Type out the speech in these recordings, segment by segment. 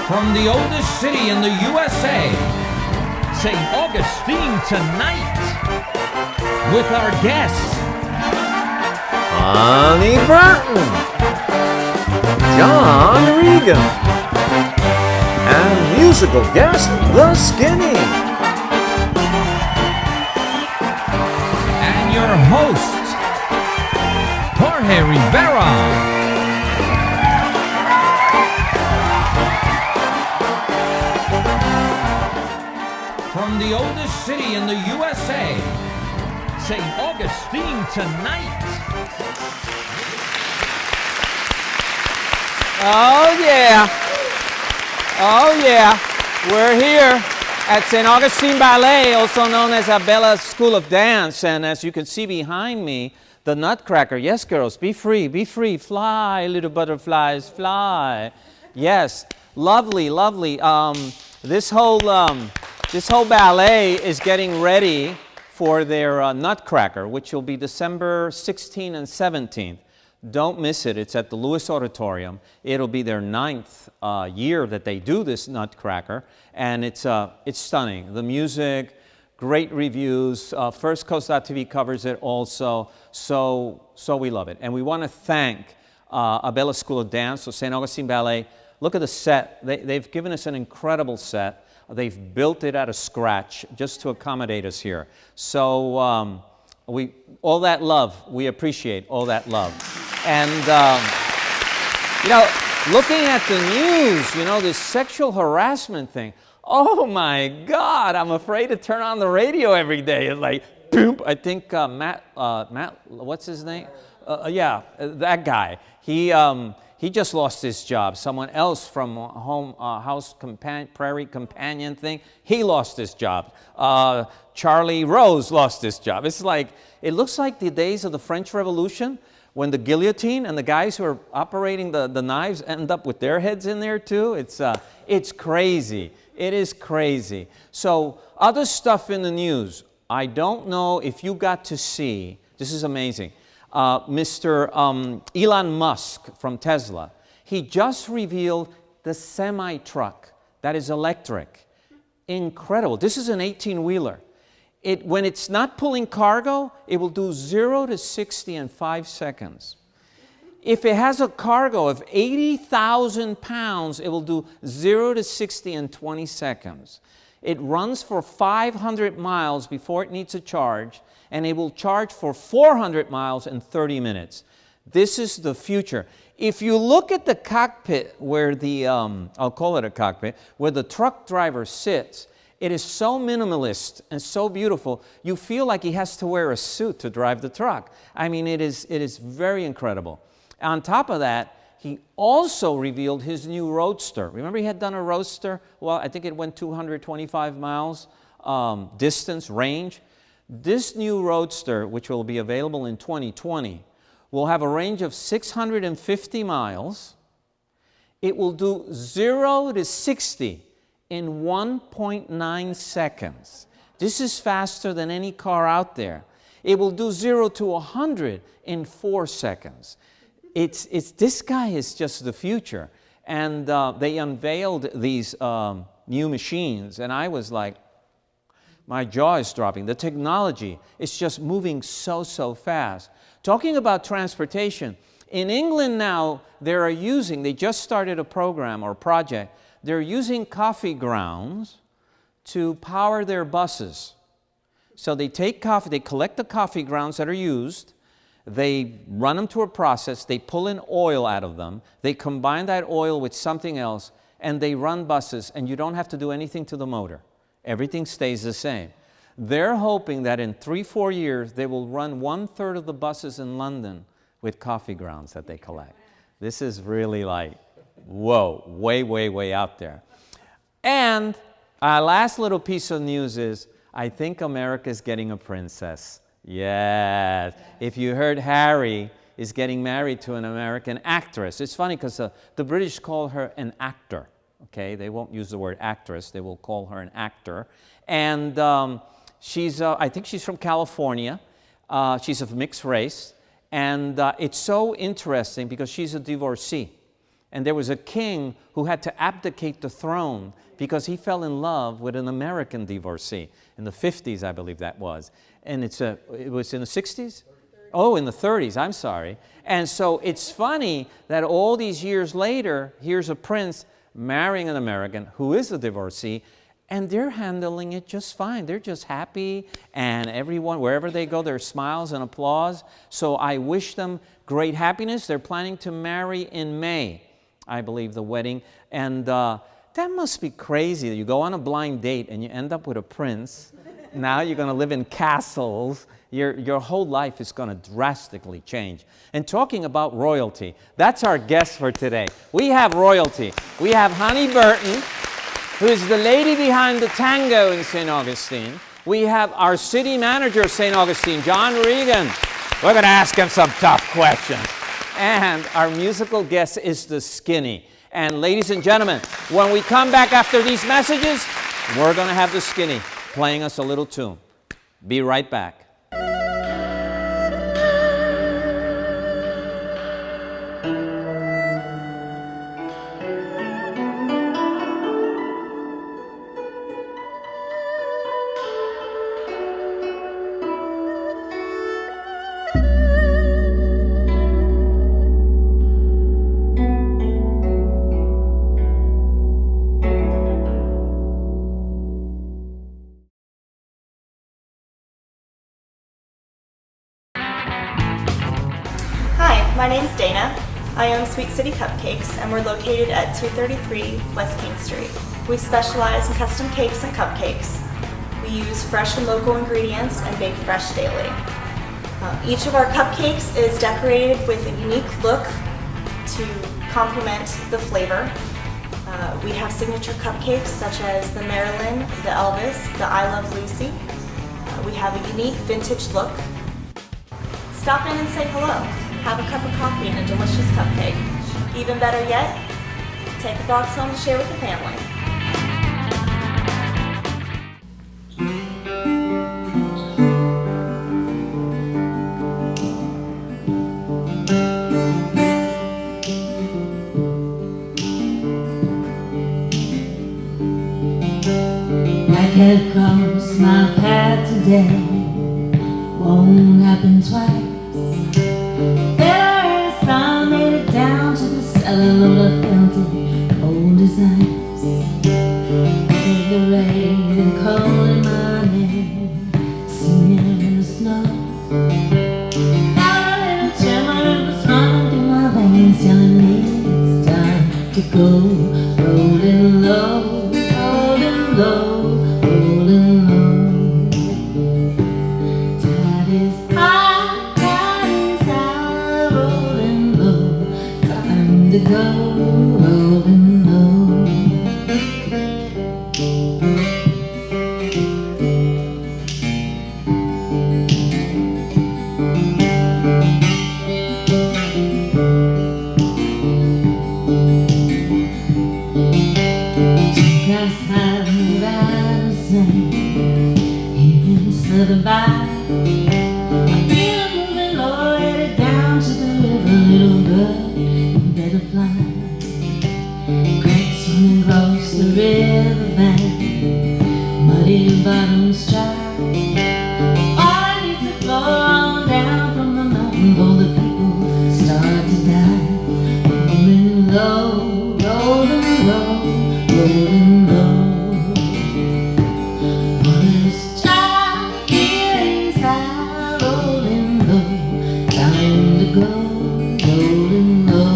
From the oldest city in the USA, St. Augustine Tonight, with our guests, Honey Burton, Regan, and musical guest, The Skinny. And your host, Jorge Rivera. From the oldest city in the USA, St. Augustine Tonight. Oh yeah. Oh yeah. We're here at St. Augustine Ballet, also known as Abella School of Dance. And as you can see behind me, the Nutcracker. Yes, girls, be free, fly, little butterflies, fly. Yes, lovely, lovely. This whole ballet is getting ready for their Nutcracker, which will be December 16th and 17th. Don't miss it. It's at the Lewis Auditorium. It'll be their 9th year that they do this Nutcracker, and it's stunning. The music, great reviews. First Coast TV covers it also, so we love it. And we want to thank Abella School of Dance, so St. Augustine Ballet. Look at the set. They've given us an incredible set. They've built it out of scratch just to accommodate us here. So all that love, we appreciate all that love. And, looking at the news, this sexual harassment thing, oh my God, I'm afraid to turn on the radio every day. It's like, boom, I think Matt, what's his name? Yeah, that guy. He just lost his job. Someone else from Prairie Companion thing, he lost his job. Charlie Rose lost his job. It's like, it looks like the days of the French Revolution when the guillotine and the guys who are operating the knives end up with their heads in there too. It's crazy. It is crazy. So other stuff in the news. I don't know if you got to see, this is amazing, Mr. Elon Musk from Tesla. He just revealed the semi-truck that is electric. Incredible. This is an 18-wheeler. When it's not pulling cargo, it will do 0 to 60 in 5 seconds. If it has a cargo of 80,000 pounds, it will do 0 to 60 in 20 seconds. It runs for 500 miles before it needs a charge, and it will charge for 400 miles in 30 minutes. This is the future. If you look at the cockpit where I'll call it a cockpit, where the truck driver sits, it is so minimalist and so beautiful, you feel like he has to wear a suit to drive the truck. I mean, it is very incredible. On top of that, he also revealed his new Roadster. Remember he had done a Roadster? Well, I think it went 225 miles distance, range. This new Roadster, which will be available in 2020, will have a range of 650 miles. It will do 0 to 60 in 1.9 seconds. This is faster than any car out there. It will do 0 to 100 in 4 seconds. This guy is just the future. And they unveiled these new machines, and I was like, my jaw is dropping. The technology is just moving so fast. Talking about transportation, in England now, they just started a program or project. They're using coffee grounds to power their buses. So they take coffee, they collect the coffee grounds that are used, they run them through a process, they pull in oil out of them, they combine that oil with something else, and they run buses, and you don't have to do anything to the motor. Everything stays the same. They're hoping that in 3-4 years, they will run 1/3 of the buses in London with coffee grounds that they collect. This is really like, whoa, way out there. And our last little piece of news is, I think America's getting a princess. Yes. If you heard, Harry is getting married to an American actress. It's funny because the British call her an actor. Okay, they won't use the word actress. They will call her an actor. And I think she's from California. She's of mixed race. And it's so interesting because she's a divorcee. And there was a king who had to abdicate the throne because he fell in love with an American divorcee in the 50s, I believe that was. And it was in the 60s? Oh, in the 30s, I'm sorry. And so it's funny that all these years later, here's a prince marrying an American who is a divorcee, and they're handling it just fine. They're just happy, and everyone, wherever they go, there's smiles and applause. So I wish them great happiness. They're planning to marry in May, I believe, the wedding. And that must be crazy. You go on a blind date and you end up with a prince. Now you're going to live in castles. Your whole life is going to drastically change. And talking about royalty, that's our guest for today. We have royalty. We have Honey Burton, who is the lady behind the tango in St. Augustine. We have our city manager of St. Augustine, John Regan. We're going to ask him some tough questions. And our musical guest is the Skinny. And ladies and gentlemen, when we come back after these messages, we're going to have the Skinny playing us a little tune. Be right back. My name's Dana. I own Sweet City Cupcakes, and we're located at 233 West King Street. We specialize in custom cakes and cupcakes. We use fresh and local ingredients and bake fresh daily. Each of our cupcakes is decorated with a unique look to complement the flavor. We have signature cupcakes such as the Marilyn, the Elvis, the I Love Lucy. We have a unique vintage look. Stop in and say hello. Have a cup of coffee and a delicious cupcake. Even better yet, take a box home to share with the family. Like had crossed my path today, won't happen twice. I made it down to the cellar, Lola felt it, old as ice. Heard the rain calling my name, singing in the snow. Now a little tremor was running through my veins, telling me it's time to go. Rolling low, rolling low, rolling low. Tide is high, tide is high, rolling low. Time to go, rolling low. Just have me right the same, even survive. I feel it moving low, headed down to the river, little bird, you better fly. Cracks running across the riverbank, muddy bottoms dry. All needs to flow on down from the mountain before the people start to die. Rolling low, rolling low, rolling low. Wanna stop feelings high, rolling low. Time to go, rolling low.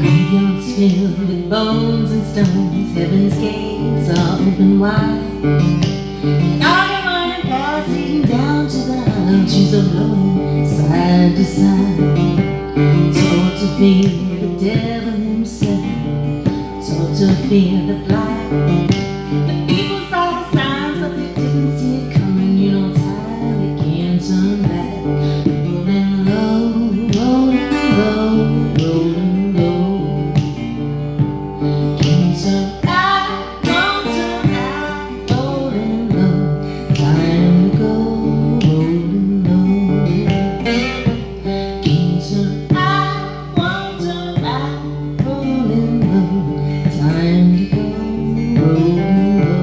Graveyards filled with bones and stones, heaven's gates are open wide. And everyone passing down to the arches of love, side to side. Taught to fear the devil himself, taught to fear the blind. The people saw the signs, but they didn't see it coming. You know, time they can't turn back. Rolling low, rolling low, rolling low. Can't turn back, don't turn back, rolling low. Time to go, rolling low. Can't turn back, won't turn back, rolling low. Time to go, rolling low.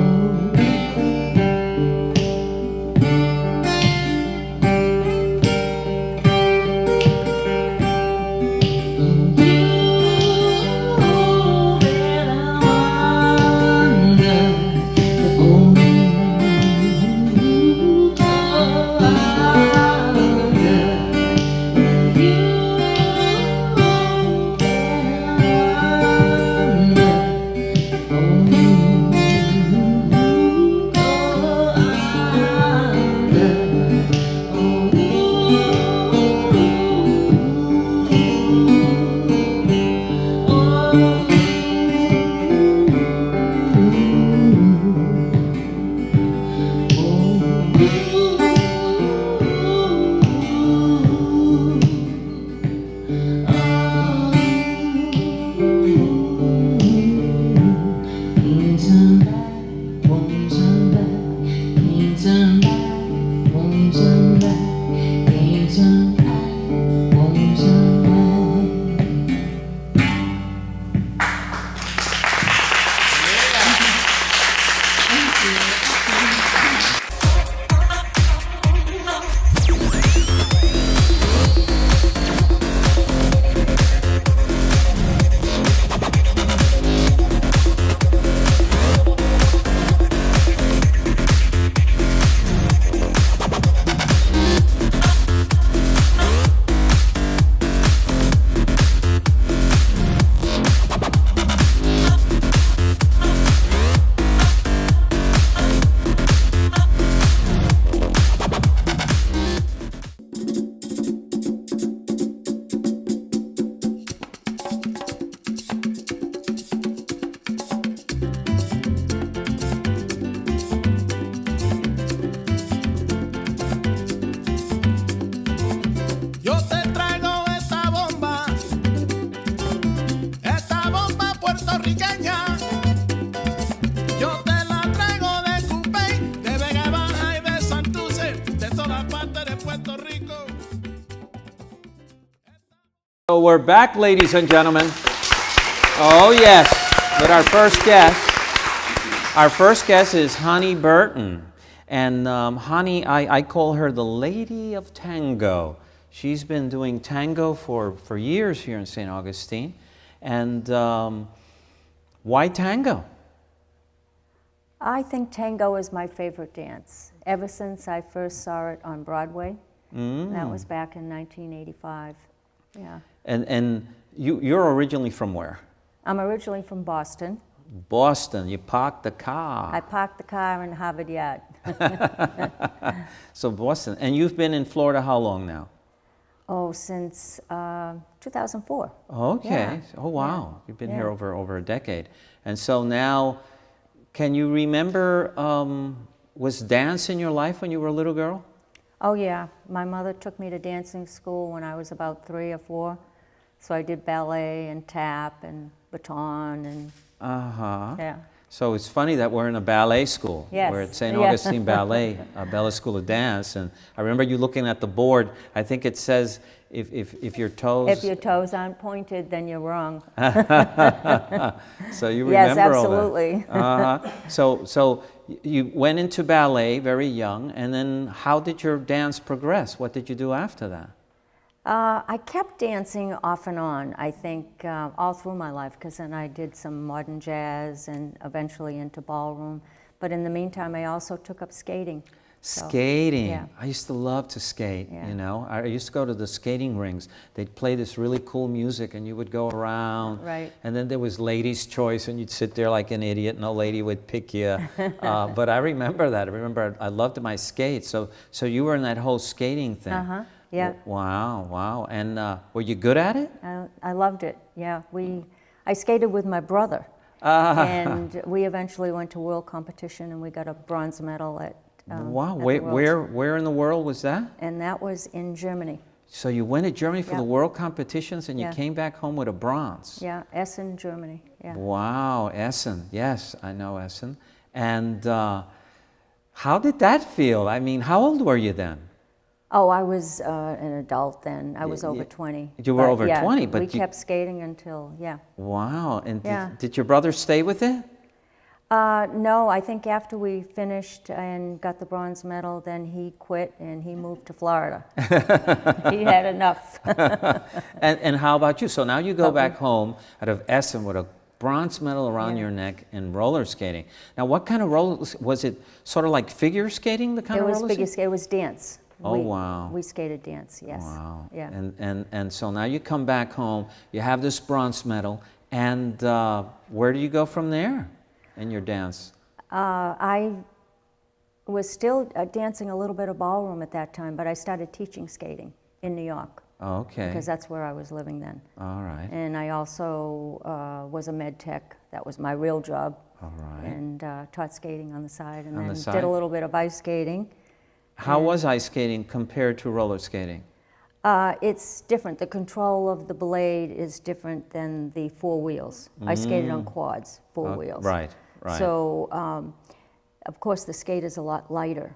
So we're back, ladies and gentlemen. Oh yes, with our first guest. Our first guest is Honey Burton. And Honey, I call her the Lady of Tango. She's been doing tango for years here in St. Augustine. And why tango? I think tango is my favorite dance. Ever since I first saw it on Broadway. That was back in 1985. Yeah. And you're originally from where? I'm originally from Boston. Boston. You parked the car. I parked the car in Harvard Yard. So Boston. And you've been in Florida how long now? Oh, since 2004. Okay. Yeah. Oh, wow. Yeah. You've been Yeah. here over a decade. And so now, can you remember, was dance in your life when you were a little girl? Oh, yeah. My mother took me to dancing school when I was about 3 or 4. So I did ballet and tap and baton and yeah. So it's funny that we're in a ballet school. Yes. We're at St. Yeah. Augustine Ballet, Abella School of Dance. And I remember you looking at the board. I think it says if your toes... If your toes aren't pointed, then you're wrong. So you remember Yes, all that. absolutely. So you went into ballet very young, and then how did your dance progress? What did you do after that? I kept dancing off and on, I think, all through my life, because then I did some modern jazz and eventually into ballroom. But in the meantime, I also took up skating. So, Skating. yeah. I used to love to skate, Yeah. you know. I used to go to the skating rings. They'd play this really cool music and you would go around. Right. And then there was ladies' choice and you'd sit there like an idiot. No lady would pick you. But I remember that. I remember I loved my skates. So you were in that whole skating thing. Uh-huh. Yeah. Wow, wow. And were you good at it? I loved it, yeah. I skated with my brother. And we eventually went to world competition and we got a bronze medal at Wow, at the Worlds. where in the world was that? And that was in Germany. So you went to Germany for Yeah. the world competitions and you Yeah. came back home with a bronze. Yeah, Essen, Germany, yeah. Wow, Essen. Yes, I know Essen. And how did that feel? I mean, how old were you then? Oh, I was an adult then. I was over 20. You were But, over yeah, 20, but we you- kept skating until, yeah. Wow, and Yeah. did your brother stay with it? No, I think after we finished and got the bronze medal, then he quit and he moved to Florida. He had enough. And how about you? So now you go back home out of Essen with a bronze medal around your neck in roller skating. Now, what kind of roller was it? Sort of like figure skating, the kind It of was roller figure skating? skate. It was dance. Oh, wow. We skated dance, yes. Wow. Yeah. And so now you come back home, you have this bronze medal, and where do you go from there in your dance? I was still dancing a little bit of ballroom at that time, but I started teaching skating in New York. Oh, okay. Because that's where I was living then. All right. And I also was a med tech. That was my real job. All right. And taught skating on the side, and On the then side? did a little bit of ice skating. How was ice skating compared to roller skating? It's different. The control of the blade is different than the four wheels. I skated on quads, four wheels. Right, right. So, of course, the skate is a lot lighter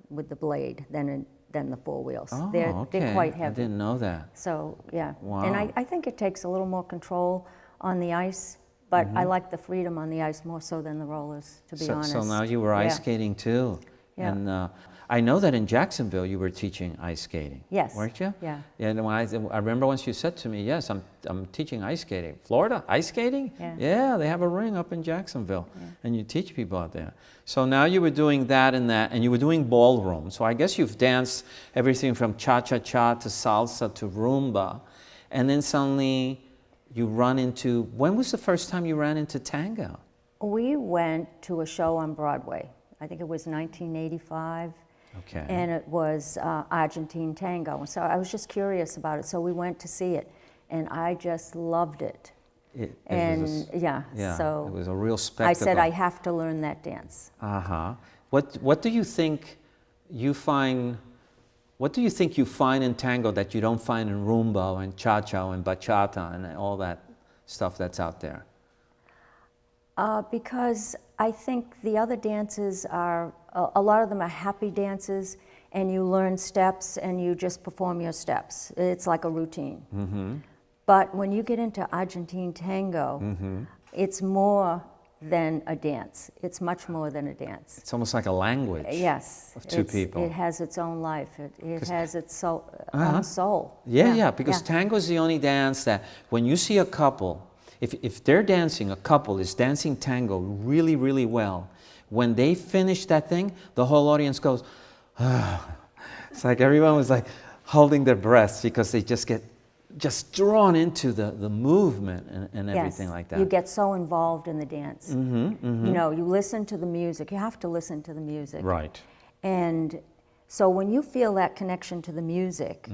with the blade than the four wheels. Oh, they're okay. quite I heavy. didn't know that. So, yeah. Wow. And I think it takes a little more control on the ice, but I like the freedom on the ice more so than the rollers, to be honest. So now you were ice Yeah. skating too. Yeah. And I know that in Jacksonville you were teaching ice skating. Yes. Weren't you? Yeah. And when I remember once you said to me, yes, I'm teaching ice skating. Florida, ice skating? Yeah. Yeah, they have a ring up in Jacksonville. Yeah. And you teach people out there. So now you were doing that, and you were doing ballroom. So I guess you've danced everything from cha-cha-cha to salsa to rumba. And then suddenly you run into, when was the first time you ran into tango? We went to a show on Broadway. I think it was 1985. Okay. And it was Argentine Tango. So I was just curious about it. So we went to see it, and I just loved it. It And was yeah, so it was a real spectacle. I said I have to learn that dance. Uh-huh. What do you think you find? What do you think you find in tango that you don't find in rumba and cha-cha and bachata and all that stuff that's out there? Because I think the other dances are, a lot of them are happy dances, and you learn steps and you just perform your steps. It's like a routine. Mm-hmm. But when you get into Argentine Tango, it's more than a dance. It's much more than a dance. It's almost like a language. Yes. Of two people. It has its own life. It has its own soul. Yeah, because tango is the only dance that when you see a couple, if they're dancing, a couple is dancing tango really, really well, when they finish that thing, the whole audience goes, ah. It's like everyone was like holding their breaths because they just get drawn into the movement and everything like that. You get so involved in the dance. You know, you listen to the music. You have to listen to the music. Right. And so when you feel that connection to the music,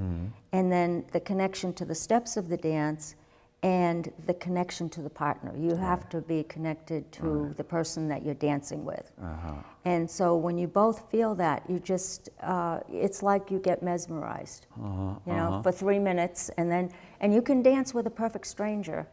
and then the connection to the steps of the dance, and the connection to the partner, you have to be connected to the person that you're dancing with. And so when you both feel that, you just, it's like you get mesmerized, you know, for 3 minutes, and you can dance with a perfect stranger,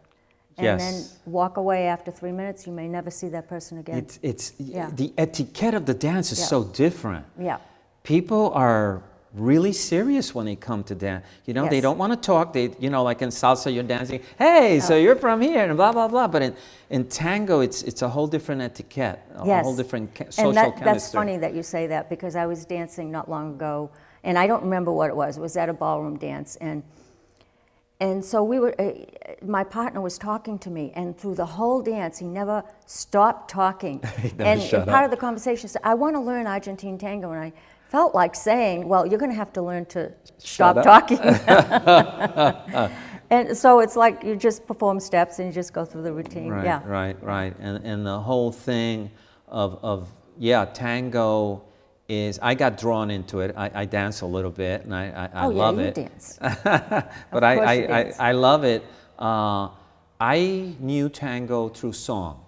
and then walk away after 3 minutes. You may never see that person again. The etiquette of the dance is so different. Yeah. People are really serious when they come to dance. You know, they Yes. don't want to talk. They, you know, like in salsa, you're dancing, hey, so you're from here, and blah, blah, blah. But in tango, it's a whole different etiquette, a Yes. whole different social And chemistry. that's funny that you say that, because I was dancing not long ago, and I don't remember what it was. It was at a ballroom dance, and so we were. My partner was talking to me, and through the whole dance, he never stopped talking. and part of the conversation said, "I want to learn Argentine tango," and I felt like saying, "Well, you're going to have to learn to stop talking." And so it's like you just perform steps and you just go through the routine. Right, Yeah. right. And the whole thing of tango is, I got drawn into it. I dance a little bit, and I love it. Oh, yeah, you dance. But Of course you dance. I love it. I knew tango through song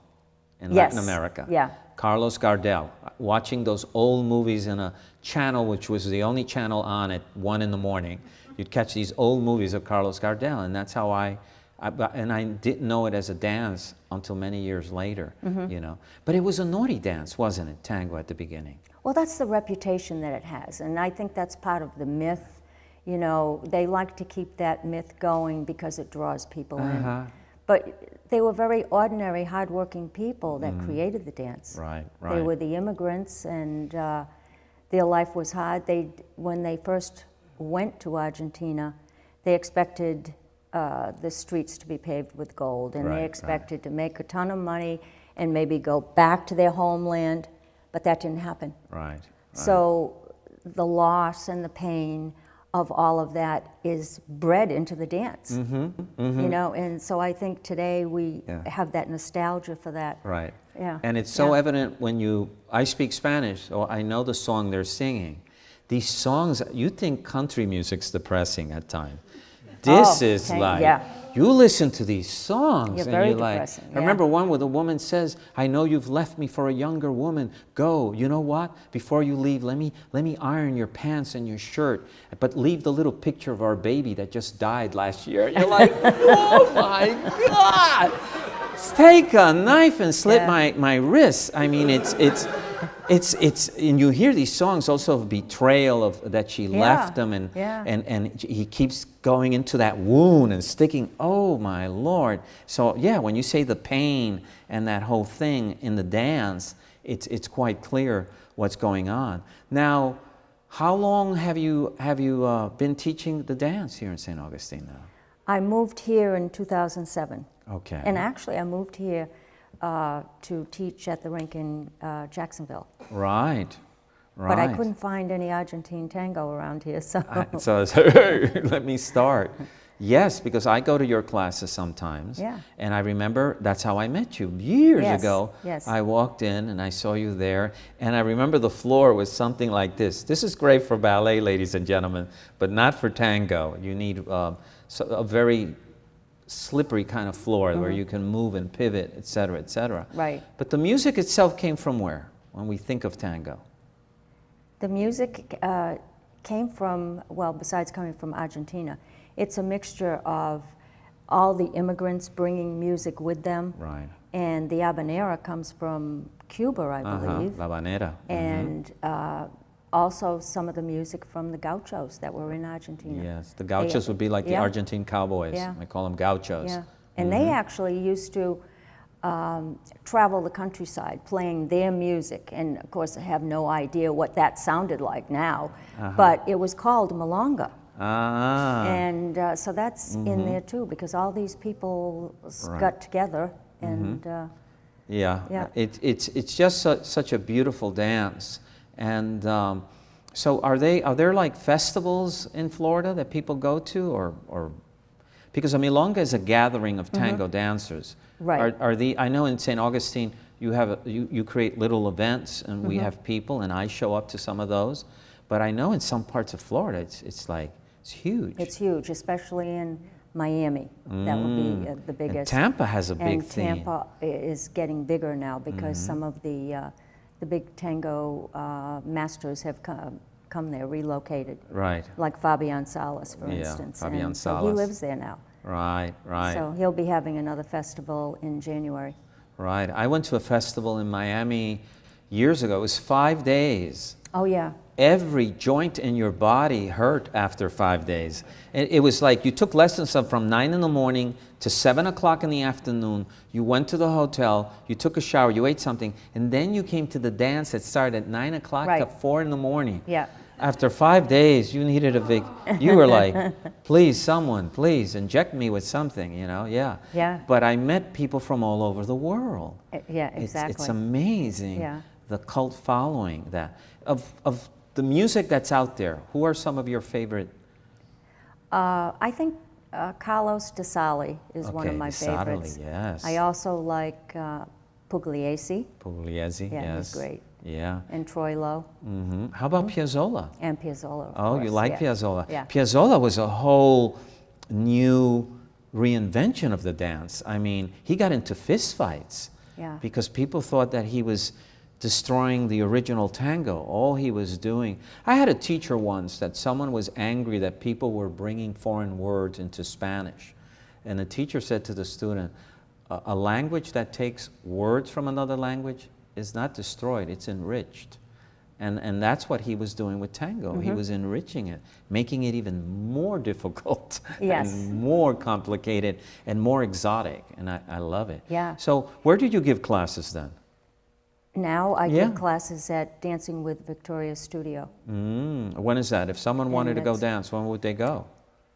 in Yes, Latin America. yeah. Carlos Gardel, watching those old movies in a channel which was the only channel on at 1 in the morning. You'd catch these old movies of Carlos Gardel, and that's how and I didn't know it as a dance until many years later, you know. But it was a naughty dance, wasn't it, tango at the beginning? Well, that's the reputation that it has, and I think that's part of the myth. You know, they like to keep that myth going because it draws people in. But they were very ordinary, hardworking people that created the dance. Right. They were the immigrants, and their life was hard. When they first went to Argentina, they expected the streets to be paved with gold, and they expected to make a ton of money and maybe go back to their homeland, but that didn't happen. Right. So the loss and the pain of all of that is bred into the dance, you know, and so I think today we have that nostalgia for that. Right. Yeah. And it's so evident when I speak Spanish, so I know the song they're singing. These songs, you think country music's depressing at times. This is like, you listen to these songs and very you're like, depressing, I remember one where the woman says, I know you've left me for a younger woman. Go, you know what? Before you leave, let me iron your pants and your shirt, but leave the little picture of our baby that just died last year. You're like, oh my God! Take a knife and slit my wrists. I mean, it's, and you hear these songs also of betrayal, of that she left him, and he keeps going into that wound and sticking. Oh my Lord! So when you say the pain and that whole thing in the dance, it's quite clear what's going on. Now, how long have you been teaching the dance here in St. Augustine now? I moved here in 2007. Okay. And actually, I moved here to teach at the rink in Jacksonville. Right. But I couldn't find any Argentine tango around here, so. So let me start. Yes, because I go to your classes sometimes. Yeah. And I remember that's how I met you years ago. Yes. I walked in and I saw you there. And I remember the floor was something like this. This is great for ballet, ladies and gentlemen, but not for tango. You need a very slippery kind of floor where you can move and pivot, et cetera, et cetera. Right. But the music itself came from where when we think of tango? The music came from, well, besides coming from Argentina, it's a mixture of all the immigrants bringing music with them. Right. And the habanera comes from Cuba, I believe. La habanera. And also some of the music from the gauchos that were in Argentina. Yes, the gauchos would be like the Argentine cowboys. Yeah. I call them gauchos. Yeah, and they actually used to travel the countryside playing their music, and of course I have no idea what that sounded like now, but it was called milonga. And so that's in there too, because all these people got together and it's just such a beautiful dance. And so are there like festivals in Florida that people go to, or because a milonga is a gathering of tango dancers. Right. I know in St. Augustine you create little events, and we have people, and I show up to some of those. But I know in some parts of Florida it's huge. It's huge, especially in Miami. That would be the biggest. And Tampa has a big theme. And Tampa is getting bigger now because some of the big tango masters have come there, relocated. Right. Like Fabian Salas, for instance. Fabian and Salas. So he lives there now. Right. So he'll be having another festival in January. Right. I went to a festival in Miami years ago. It was 5 days. Oh, yeah. Every joint in your body hurt after 5 days. It was like you took lessons from 9 in the morning to 7 o'clock in the afternoon. You went to the hotel, you took a shower, you ate something, and then you came to the dance that started at 9 o'clock to Right. 4 in the morning. Yeah. After 5 days, you needed a big, you were like, please, someone, please inject me with something, you know, yeah. Yeah. But I met people from all over the world. Yeah, exactly. It's amazing, Yeah. the cult following that. Of the music that's out there, who are some of your favorite? I think Carlos de Sali is one of Okay, my de Sarli, favorites. yes. I also like Pugliese, Pugliese, Yeah, yes. he's great. Yeah. and Troy Lowe, How about Piazzolla? and Piazzolla. Of Oh, you course, like yeah. Piazzolla? Yeah. Piazzolla was a whole new reinvention of the dance. I mean, he got into fistfights Yeah. because people thought that he was destroying the original tango. All he was doing. I had a teacher once that someone was angry that people were bringing foreign words into Spanish. And the teacher said to the student, a language that takes words from another language is not destroyed, it's enriched. And that's what he was doing with tango. He was enriching it, making it even more difficult Yes. and more complicated and more exotic. And I love it. Yeah. So where did you give classes then? Now I Yeah. give classes at Dancing with Victoria Studio. When is that? If someone wanted to go that's- dance, when would they go?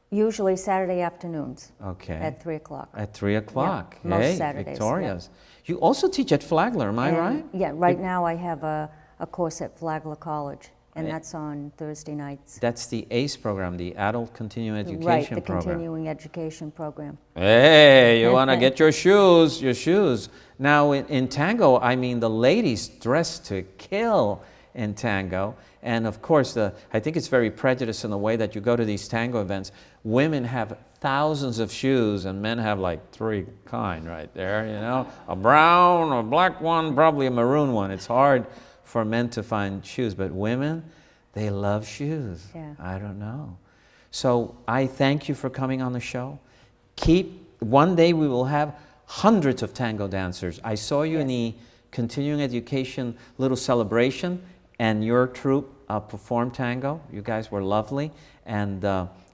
Usually Saturday afternoons Okay. at 3 o'clock. At 3 o'clock. most Hey, Saturdays, yeah. Victoria's. You also teach at Flagler, am I And, right? Yeah, right now I have a course at Flagler College, and that's on Thursday nights. That's the ACE program, the Adult Continuing Education Right, the program. continuing education program. Hey, you want to get your shoes. Now, in tango, I mean, the ladies dress to kill in tango. And of course, I think it's very prejudiced in the way that you go to these tango events. Women have thousands of shoes, and men have like 3 kind right there, you know? A brown, a black one, probably a maroon one. It's hard for men to find shoes, but women, they love shoes. Yeah. I don't know. So I thank you for coming on the show. One day we will have hundreds of tango dancers. I saw you in the continuing education little celebration, and your troupe performed tango. You guys were lovely, and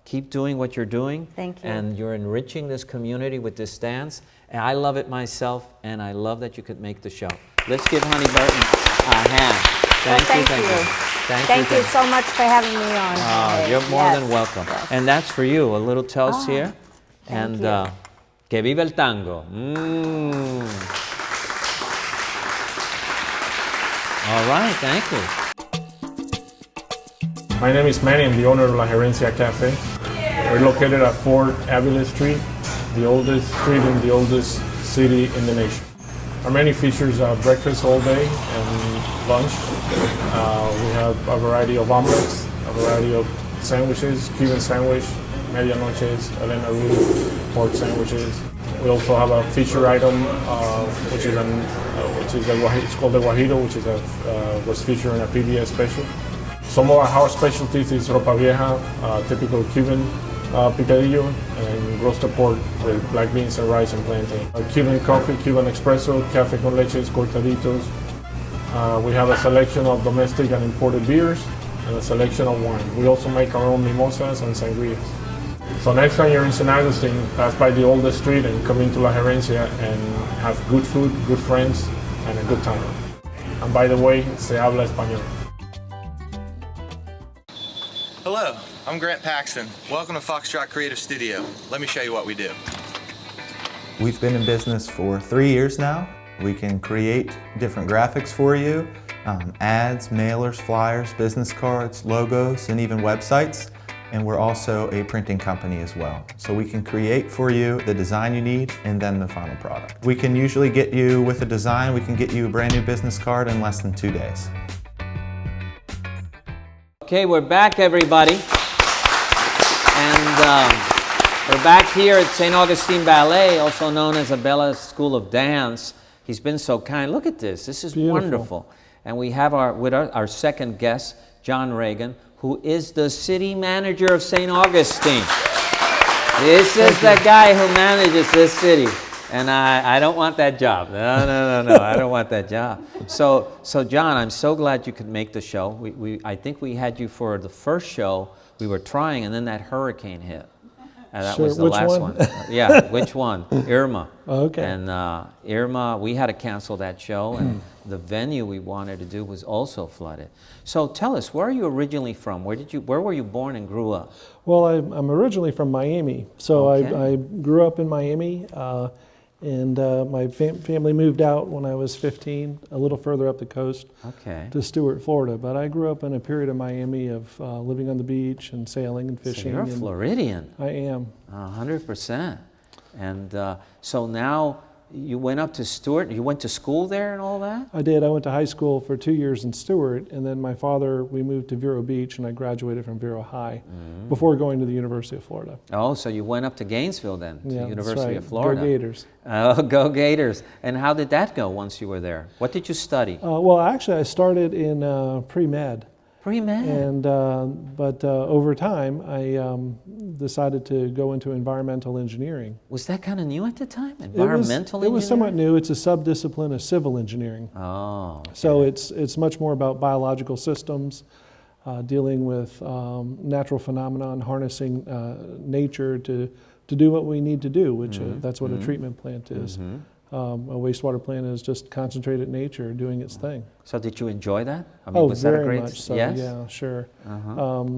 keep doing what you're doing. Thank you. And you're enriching this community with this dance. And I love it myself, and I love that you could make the show. Let's give Honey Burton a hand. Well, thank you. Thank you so much for having me on. today. You're more Yes, than welcome. yes. And that's for you, a little toast here. thank And you. que viva el tango. All right, thank you. My name is Manny. I'm the owner of La Gerencia Cafe. We're located at 4 Abella Street, the oldest street in the oldest city in the nation. Our menu features breakfast all day and lunch. We have a variety of omelets, a variety of sandwiches, Cuban sandwich, medianoches, Elena Ruth, pork sandwiches. We also have a feature item, which is it's called the Guajiro, which is was featured in a PBS special. Some of our house specialties is ropa vieja, typical Cuban picadillo, and roasted pork with black beans and rice and plantain. Cuban coffee, Cuban espresso, café con leches, cortaditos. We have a selection of domestic and imported beers and a selection of wine. We also make our own mimosas and sangrias. So next time you're in St. Augustine, pass by the oldest street and come into La Gerencia and have good food, good friends, and a good time. And by the way, se habla español. Hello, I'm Grant Paxton. Welcome to Foxtrot Creative Studio. Let me show you what we do. We've been in business for 3 years now. We can create different graphics for you, ads, mailers, flyers, business cards, logos, and even websites. And we're also a printing company as well. So we can create for you the design you need and then the final product. We can usually get you with a design, we can get you a brand new business card in less than 2 days. Okay, we're back, everybody. And we're back here at St. Augustine Ballet, also known as Abella School of Dance. He's been so kind. Look at this. This is wonderful. And we have our second guest, John Regan, who is the city manager of St. Augustine. This is the guy who manages this city. And I don't want that job. No, I don't want that job. So John, I'm so glad you could make the show. I think we had you for the first show. We were trying, and then that hurricane hit. And that was the last one. Yeah, which one? Irma. Okay. And Irma, we had to cancel that show, and the venue we wanted to do was also flooded. So tell us, where are you originally from? Where were you born and grew up? Well, I'm originally from Miami, so Okay. I grew up in Miami, and my family moved out when I was 15, a little further up the coast to Stuart, Florida. But I grew up in a period of Miami of living on the beach and sailing and fishing. So you're a Floridian. I am. 100%. And so now you went up to Stuart. You went to school there and all that? I did. I went to high school for 2 years in Stuart, and then we moved to Vero Beach, and I graduated from Vero High before going to the University of Florida. Oh, so you went up to Gainesville then, to Yeah, the University that's right. of Florida. Go Gators. Oh, go Gators. And how did that go once you were there? What did you study? Well, actually, I started in pre-med. Pre-med. But over time, I decided to go into environmental engineering. Was that kind of new at the time? Environmental engineering? It was somewhat new. It's a subdiscipline of civil engineering. Oh. Okay. So it's much more about biological systems, dealing with natural phenomena, and harnessing nature to do what we need to do, which that's what a treatment plant is. A wastewater plant is just concentrated nature doing its thing. So did you enjoy that? I mean, was that a great? Much so. Yes? Yeah, sure.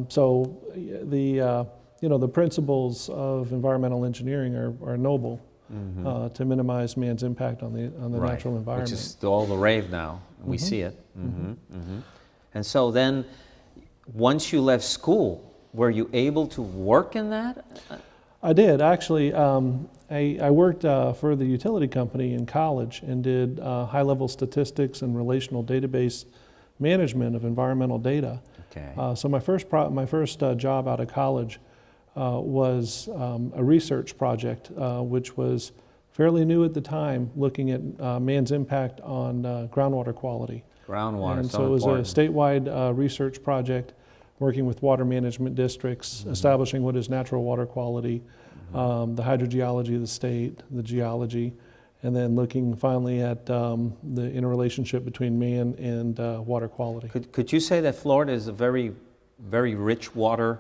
So the principles of environmental engineering are noble to minimize man's impact on the natural environment. Which is all the rave now. We see it. And so then, once you left school, were you able to work in that? I did, actually. I worked for the utility company in college and did high-level statistics and relational database management of environmental data. Okay. So my first job out of college was a research project, which was fairly new at the time, looking at man's impact on groundwater quality. Groundwater, and so it was important. a statewide research project, working with water management districts, establishing what is natural water quality, the hydrogeology of the state, the geology, and then looking finally at the interrelationship between man and water quality. Could you say that Florida is a very, very rich water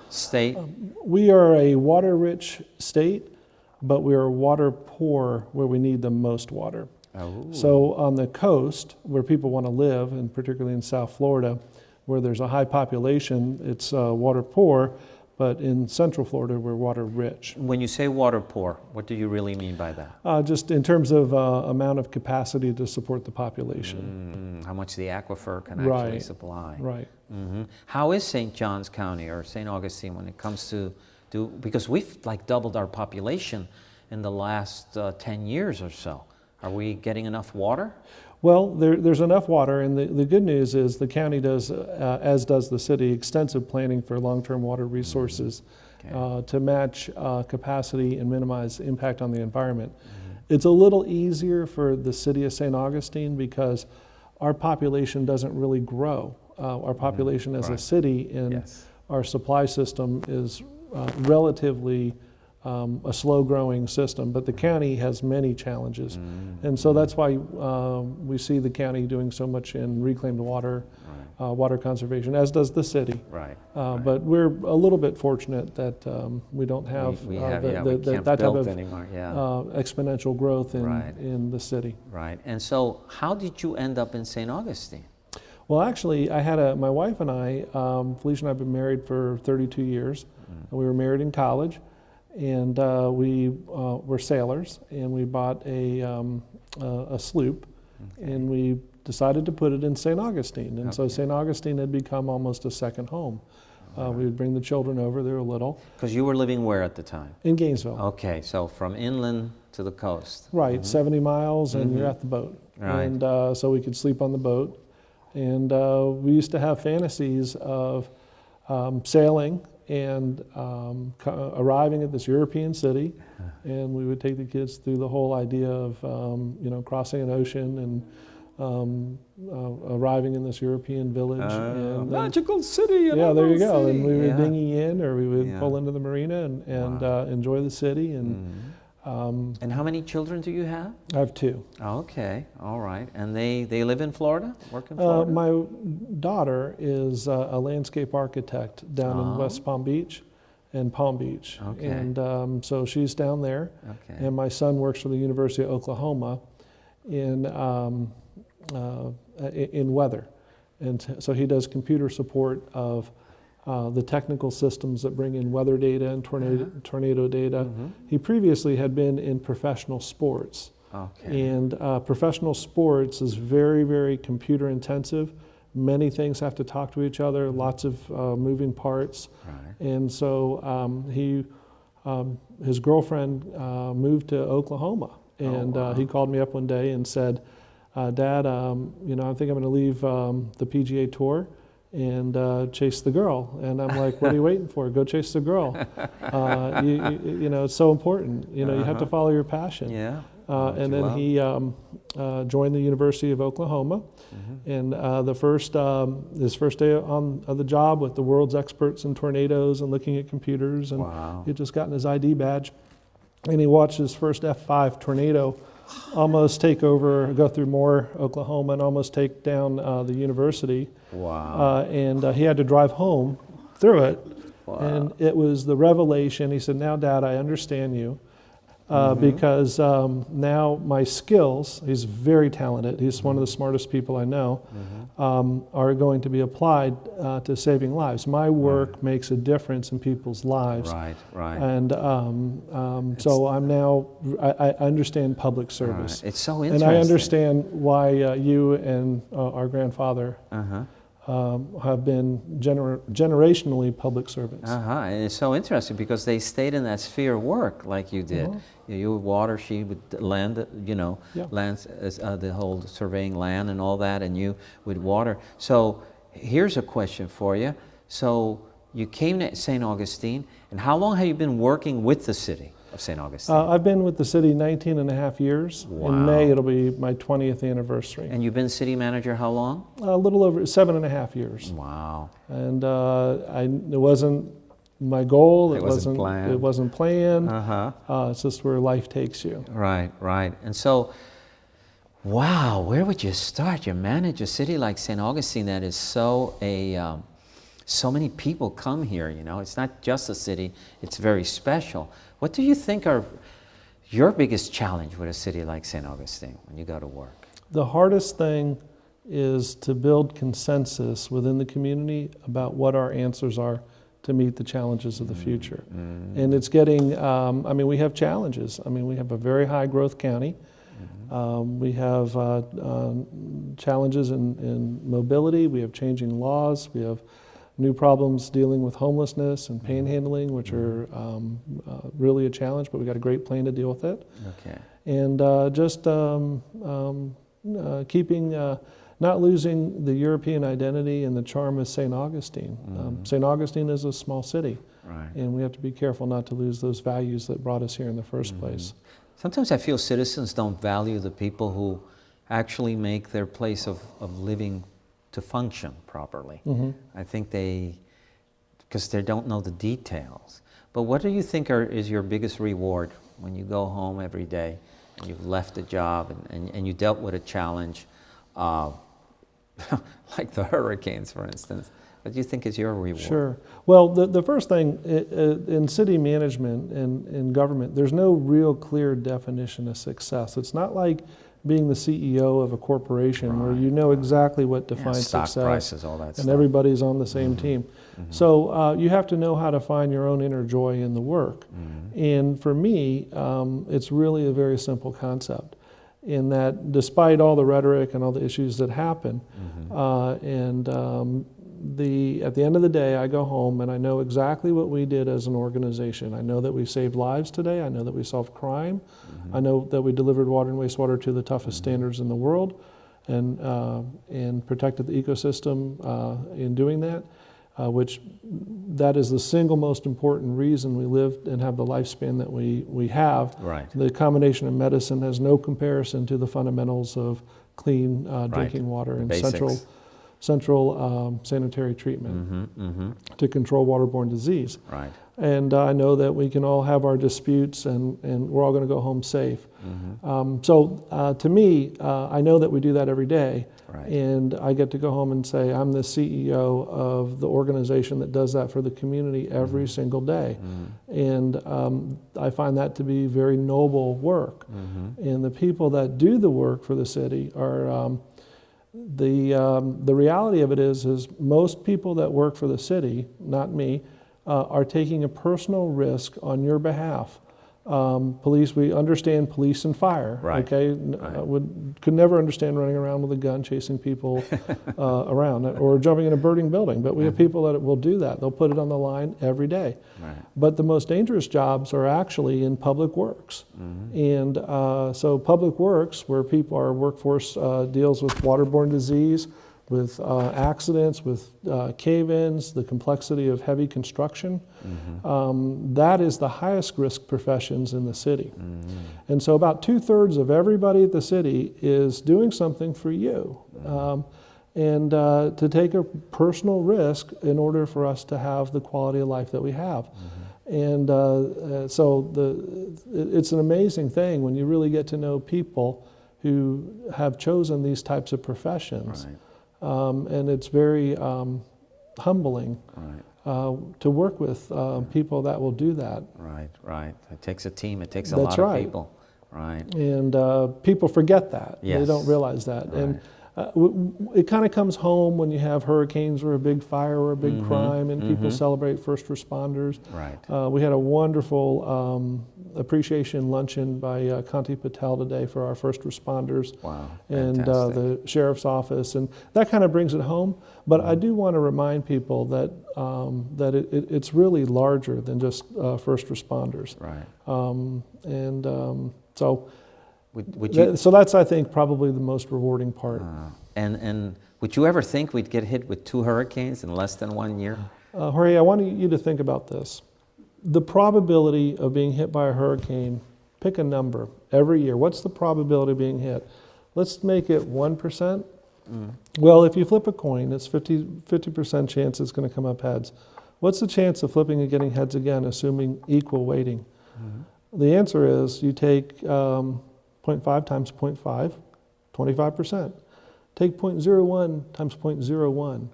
state? We are a water-rich state, but we are water poor where we need the most water. Oh. So on the coast, where people want to live, and particularly in South Florida, where there's a high population, it's water poor, but in Central Florida, we're water rich. When you say water poor, what do you really mean by that? Just in terms of amount of capacity to support the population. How much the aquifer can actually supply. Right. How is St. Johns County or St. Augustine when it comes to because we've like doubled our population in the last 10 years or so. Are we getting enough water? Well, there's enough water, and the good news is the county does, as does the city, extensive planning for long-term water resources to match capacity and minimize impact on the environment. It's a little easier for the city of St. Augustine because our population doesn't really grow. Our population as a city in our supply system is relatively a slow-growing system, but the county has many challenges. And so that's why we see the county doing so much in reclaimed water, water conservation, as does the city. But we're a little bit fortunate that we don't have, that type of exponential growth in the city. Right. And so how did you end up in St. Augustine? Well, actually, I had my wife and I, Felicia and I have been married for 32 years. We were married in college. And we were sailors, and we bought a sloop, and we decided to put it in St. Augustine. And so St. Augustine had become almost a second home. We would bring the children over, they were little. Because you were living where at the time? In Gainesville. Okay, so from inland to the coast. Right, 70 miles, and you're at the boat. Right. And so we could sleep on the boat. And we used to have fantasies of sailing and arriving at this European city, and we would take the kids through the whole idea of crossing an ocean and arriving in this European village. And magical city. Yeah, there you go. And we would dinghy in, or we would pull into the marina and enjoy the city. And And how many children do you have? I have 2. Okay, all right. And they live in Florida, work in Florida? My daughter is a landscape architect down in West Palm Beach and Palm Beach. Okay. And so she's down there. Okay. And my son works for the University of Oklahoma in weather. And so he does computer support of the technical systems that bring in weather data and tornado data. He previously had been in professional sports. Okay. And professional sports is very, very computer intensive. Many things have to talk to each other, lots of moving parts. Right. And so his girlfriend moved to Oklahoma. And he called me up one day and said, Dad, you know, I think I'm going to leave the PGA Tour and chase the girl. And I'm like, what are you waiting for? Go chase the girl. You know, it's so important. You know, you have to follow your passion. Yeah. And then he joined the University of Oklahoma. And his first day on the job with the world's experts in tornadoes and looking at computers. And he'd just gotten his ID badge. And he watched his first F5 tornado almost take over, go through Moore, Oklahoma, and almost take down the university. Wow. And he had to drive home through it. Wow. And it was the revelation. He said, now, Dad, I understand you. Because now my skills, he's very talented, he's one of the smartest people I know, are going to be applied to saving lives. My work makes a difference in people's lives. Right, right. And so I'm now, I understand public service. Right. It's so interesting. And I understand why you and our grandfather have been generationally public servants. And it's so interesting because they stayed in that sphere of work like you did. You would water, she would land, you know, land, the whole surveying land and all that, and you would water. So here's a question for you. So you came to St. Augustine, and how long have you been working with the city of St. Augustine? I've been with the city 19 and a half years. Wow. In May, it'll be my 20th anniversary. And you've been city manager how long? A little over 7.5 years. Wow. And it wasn't my goal. It wasn't planned. It wasn't planned. It's just where life takes you. Right, right. And so, wow, where would you start? You manage a city like St. Augustine that is so many people come here, you know. It's not just a city, it's very special. What do you think are your biggest challenge with a city like St. Augustine when you go to work? The hardest thing is to build consensus within the community about what our answers are to meet the challenges of the future. And it's getting, I mean, we have challenges. I mean, we have a very high growth county. We have challenges in mobility. We have changing laws. We have new problems dealing with homelessness and panhandling, which are really a challenge, but we've got a great plan to deal with it. Okay. And just keeping, not losing the European identity and the charm of St. Augustine. St. Augustine is a small city, and we have to be careful not to lose those values that brought us here in the first place. Sometimes I feel citizens don't value the people who actually make their place of living to function properly. I think because they don't know the details. But what do you think is your biggest reward when you go home every day and you've left a job and you dealt with a challenge, like the hurricanes, for instance? What do you think is your reward? Sure. Well, the first thing in city management and in government, there's no real clear definition of success. It's not like being the CEO of a corporation where you know exactly what defines stock success, prices, all that and stuff. everybody's on the same team. So you have to know how to find your own inner joy in the work. And for me, it's really a very simple concept in that despite all the rhetoric and all the issues that happen, at the end of the day, I go home and I know exactly what we did as an organization. I know that we saved lives today. I know that we solved crime. I know that we delivered water and wastewater to the toughest standards in the world and protected the ecosystem in doing that, which that is the single most important reason we live and have the lifespan that we have. Right. The combination of medicine has no comparison to the fundamentals of clean drinking water and central sanitary treatment to control waterborne disease. Right. And I know that we can all have our disputes and we're all going to go home safe. So to me, I know that we do that every day. Right. And I get to go home and say, I'm the CEO of the organization that does that for the community every single day. And I find that to be very noble work. And the people that do the work for the city are, the reality of it is most people that work for the city, not me, are taking a personal risk on your behalf. Police, we understand police and fire, Right. okay? Could never understand running around with a gun chasing people around or jumping in a burning building, but we have people that will do that. They'll put it on the line every day. Right. But the most dangerous jobs are actually in public works. And so public works, where our workforce deals with waterborne disease, with accidents, with cave-ins, the complexity of heavy construction. That is the highest risk professions in the city. And so about 2/3 of everybody at the city is doing something for you. And to take a personal risk in order for us to have the quality of life that we have. And so it's an amazing thing when you really get to know people who have chosen these types of professions. Right. And it's very humbling to work with people that will do that. Right, right. It takes a team. It takes a That's lot right. of people. Right. And people forget that. Yes. They don't realize that. Right. And it kind of comes home when you have hurricanes or a big fire or a big crime, and people celebrate first responders. Right. We had a wonderful appreciation luncheon by Conti Patel today for our first responders. Wow. And Fantastic. the sheriff's office, and that kind of brings it home. But I do want to remind people that it's really larger than just first responders. Right. So. Would you, So that's, I think, probably the most rewarding part. and would you ever think we'd get hit with 2 hurricanes in less than 1 year? Jorge, I want you to think about this. The probability of being hit by a hurricane, pick a number every year. What's the probability of being hit? Let's make it 1%. Well, if you flip a coin, it's 50% chance it's going to come up heads. What's the chance of flipping and getting heads again, assuming equal weighting? The answer is you take 0.5 times 0.5, 25%. Take 0.01 times 0.01.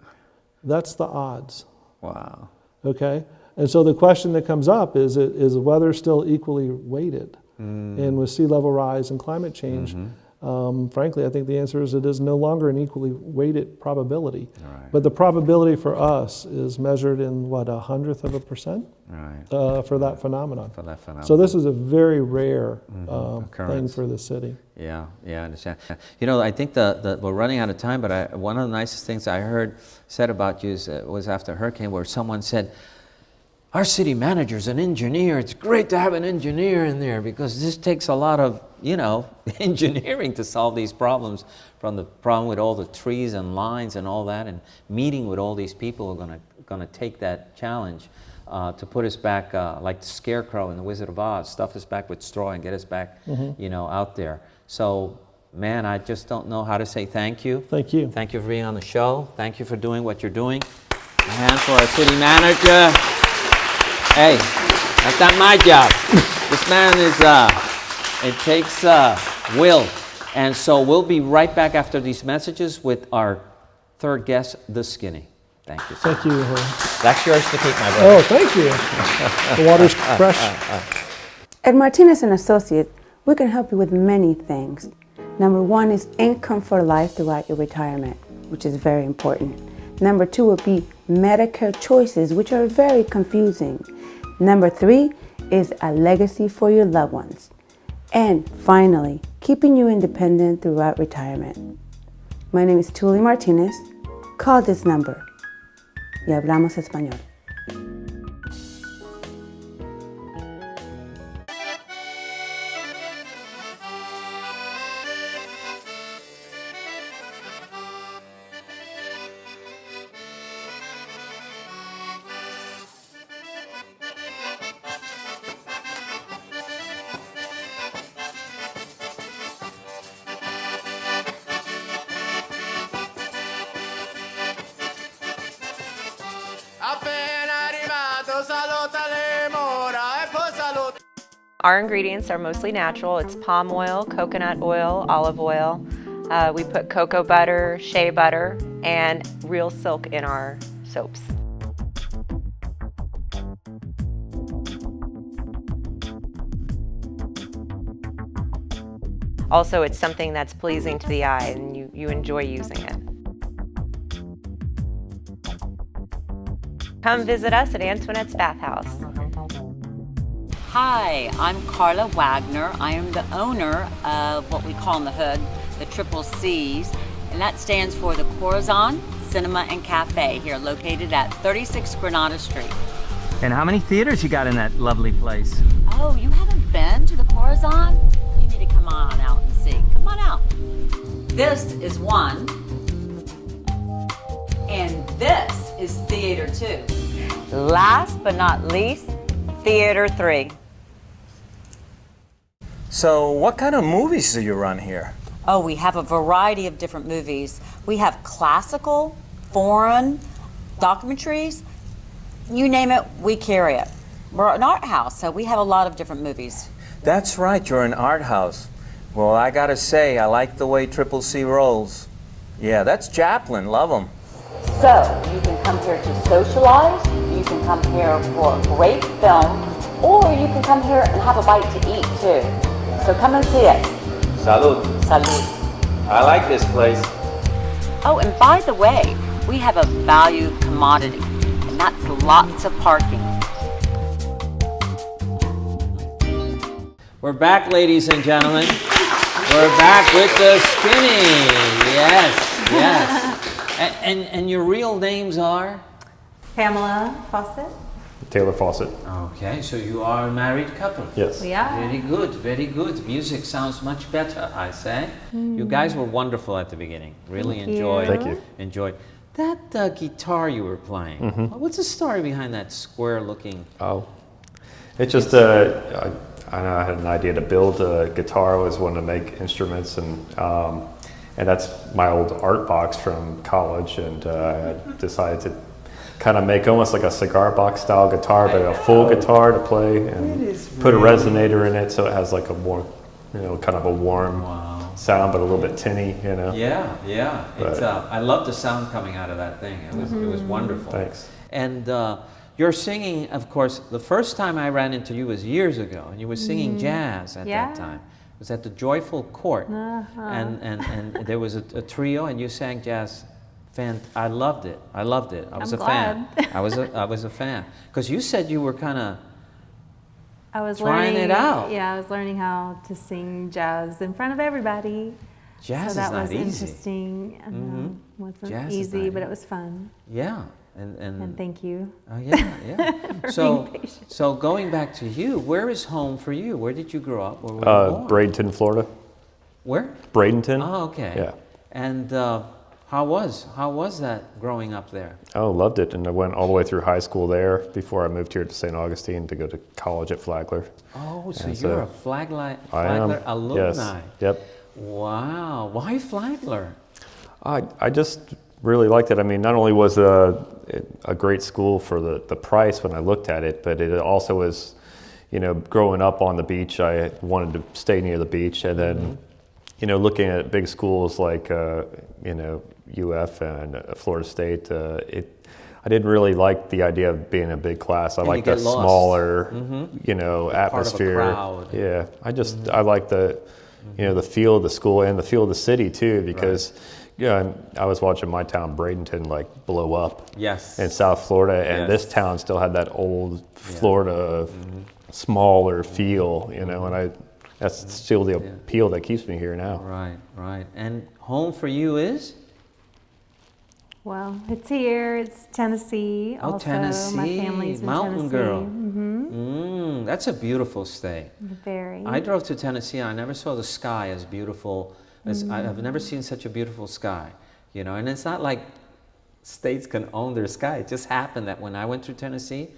That's the odds. Wow. Okay? And so the question that comes up is weather still equally weighted? And with sea level rise and climate change, frankly, I think the answer is it is no longer an equally weighted probability. Right. But the probability for us is measured in, what, 1/100%? Right. For that phenomenon. For that phenomenon. So this is a very rare thing Occurrence. for the city. Yeah, I understand. You know, I think we're running out of time, but one of the nicest things I heard said about you was after a hurricane, where someone said, our city manager's an engineer. It's great to have an engineer in there because this takes a lot of, engineering to solve these problems, from the problem with all the trees and lines and all that, and meeting with all these people who are going to take that challenge to put us back like the Scarecrow in The Wizard of Oz, stuff us back with straw and get us back, out there. So, man, I just don't know how to say thank you. Thank you. Thank you for being on the show. Thank you for doing what you're doing. A hand for our city manager. Hey, that's not my job. This man is, it takes will. And so we'll be right back after these messages with our third guest, The Skinny. Thank you. Thank you, Jorge. That's yours to keep, my brother. Oh, thank you. The water's fresh. At Martinez & Associates, we can help you with many things. Number 1 is income for life throughout your retirement, which is very important. Number 2 would be Medicare choices, which are very confusing. Number 3 is a legacy for your loved ones. And finally, keeping you independent throughout retirement. My name is Tuli Martinez. Call this number. Y hablamos español. Appena arrivato Our ingredients are mostly natural. It's palm oil, coconut oil, olive oil. We put cocoa butter, shea butter, and real silk in our soaps. Also, it's something that's pleasing to the eye and you enjoy using it. Come visit us at Antoinette's Bathhouse. Hi, I'm Carla Wagner. I am the owner of what we call in the hood the Triple C's, and that stands for the Corazon Cinema and Cafe, here located at 36 Granada Street. And how many theaters you got in that lovely place? Oh, you haven't been to the Corazon? You need to come on out and see. Come on out. This is one, and this is Theater 2. Last but not least, Theater 3. So what kind of movies do you run here? Oh, we have a variety of different movies. We have classical, foreign, documentaries, you name it, we carry it. We're an art house, so we have a lot of different movies. That's right, you're an art house. Well, I gotta say, I like the way Triple C rolls. Yeah, that's Chaplin, love him. So, you can come here to socialize, you can come here for a great film, or you can come here and have a bite to eat too. So come and see us. Salud. Salud. I like this place. Oh, and by the way, we have a valued commodity, and that's lots of parking. We're back, ladies and gentlemen. We're back with the Skinny. Yes, yes. And your real names are? Pamela Fawcett. Taylor Fawcett. Okay, so you are a married couple. Yes. We are. Very good, very good. Music sounds much better, I say. You guys were wonderful at the beginning. Really enjoyed. Thank you. Enjoyed. That guitar you were playing, what's the story behind that square-looking? Oh, it's just I had an idea to build a guitar. I always wanted to make instruments, and that's my old art box from college, and I decided to kind of make almost like a cigar box style guitar, but a full guitar to play, and put a resonator in it so it has like a more, kind of a warm sound, but a little bit tinny, Yeah, yeah. But, I love the sound coming out of that thing. It was wonderful. Thanks. And you're singing, of course, the first time I ran into you was years ago, and you were singing jazz at that time. It was at the Joyful Court, and there was a trio, and you sang jazz. I loved it. I loved it. I was a fan. I was a fan because you said you were kind of trying it out. Yeah, I was learning how to sing jazz in front of everybody. Jazz so that is not was easy. Interesting. Wasn't Jazz easy, but it was fun. Yeah, and thank you. Oh yeah. So going back to you, where is home for you? Where did you grow up? Where were you born? Bradenton, Florida. Where? Bradenton. Oh, okay. Yeah. And how was that growing up there? Oh, loved it, and I went all the way through high school there before I moved here to St. Augustine to go to college at Flagler. Oh, so you're a Flagler alumni. Yes. Yep. Wow. Why Flagler? I just really liked it. I mean, not only was a great school for the price when I looked at it, but it also was, growing up on the beach, I wanted to stay near the beach, and then, looking at big schools like, UF and Florida State, I didn't really like the idea of being a big class. I like the smaller, atmosphere. Part of a crowd. Yeah, I like the, the feel of the school and the feel of the city too, because I was watching my town Bradenton blow up. Yes. In South Florida, and this town still had that old Florida smaller feel, and that's still the appeal that keeps me here now. Right. And home for you is? Well, it's here. It's Tennessee. Oh, also, Tennessee. My family's in Mountain Tennessee. girl. That's a beautiful state. Very. I drove to Tennessee and I never saw the sky as beautiful as I've never seen such a beautiful sky. And it's not like states can own their sky. It just happened that when I went through Tennessee,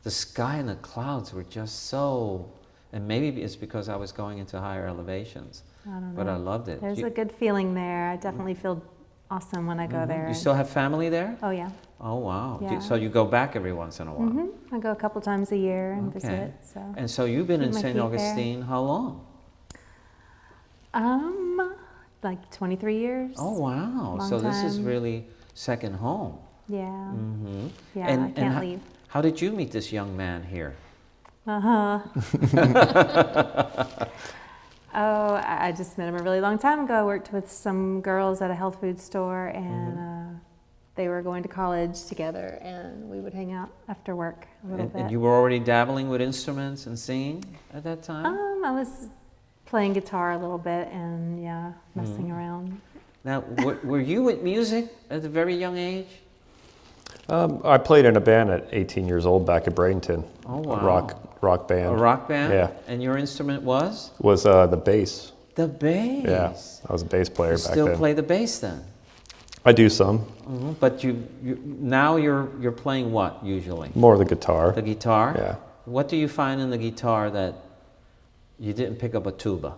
the sky and the clouds were just so, and maybe it's because I was going into higher elevations. I don't know. But I loved it. There's a good feeling there. I definitely feel awesome when I go there. You still have family there? Oh, yeah. Oh, wow. Yeah. So you go back every once in a while? I go a couple times a year and Okay. visit. So. And so you've been Keep in my St. feet Augustine how long? Like 23 years. Oh, wow. Long So this is time. really second home. Yeah. Yeah, And- I and can't how- leave. How did you meet this young man here? Oh, I just met him a really long time ago. I worked with some girls at a health food store, and they were going to college together, and we would hang out after work a little bit. And you were already dabbling with instruments and singing at that time? I was playing guitar a little bit and messing around. Now, were you with music at a very young age? I played in a band at 18 years old back at Bradenton. Oh, wow. A rock band. A rock band? Yeah. And your instrument was? Was the bass. The bass? Yeah, I was a bass player You back still then. play the bass then? I do some. But now you're playing what usually? More the guitar. The guitar? Yeah. What do you find in the guitar that you didn't pick up a tuba?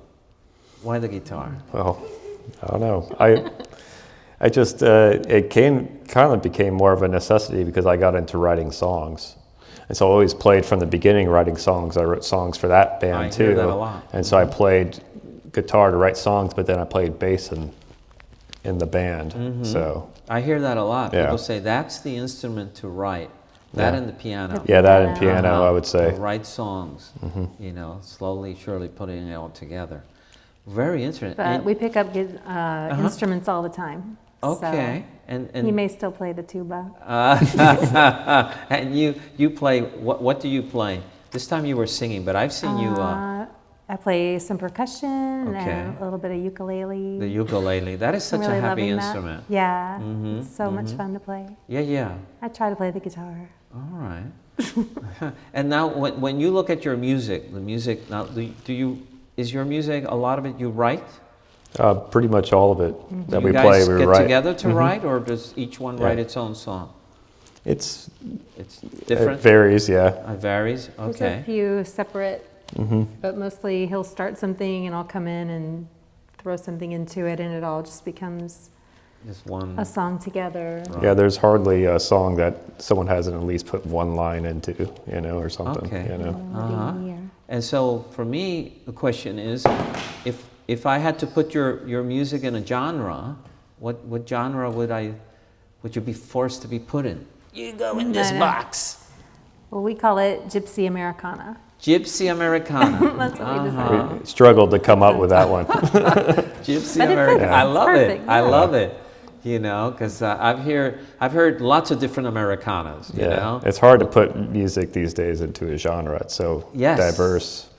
Why the guitar? Well, I don't know. I just, it kind of became more of a necessity because I got into writing songs. And so I always played from the beginning writing songs. I wrote songs for that band I too. hear that a lot. And so I played guitar to write songs, but then I played bass in the band. So I hear that a lot. Yeah. People say that's the instrument to write. That Yeah. and the piano. Yeah, that and piano, I would say. To write songs, slowly, surely putting it all together. Very interesting. But And- we pick up instruments all the time. Okay. So And he may still play the tuba. and you play, what do you play? This time you were singing, but I've seen you, I play some percussion Okay. and a little bit of ukulele. the ukulele. That is such I'm really a happy loving that. instrument. Yeah, Mhm, it's so much fun to play. Yeah. I try to play the guitar. All right. And now when you look at your music, the music, now is your music, a lot of it you write? pretty much all of it that Do we you play, guys we get write. together to write, or does each one Yeah. write its own song? It's different? It varies, yeah. It varies? There's Okay. a few separate, Mhm. but mostly he'll start something and I'll come in and throw something into it, and it all just becomes Just one. a song together. Yeah, there's hardly a song that someone hasn't at least put one line into, or something, Okay. Uh-huh. And so for me, the question is, if I had to put your music in a genre, what genre would you be forced to be put in? You go in this box. Well, we call it Gypsy Americana. Gypsy Americana. That's what we decided. We struggled to come up with that one. Gypsy But it Americana. fits. I It's love perfect, it. I yeah. love it. Because I've heard lots of different Americanas. You know. It's hard to put music these days into a genre. It's so Yes. diverse.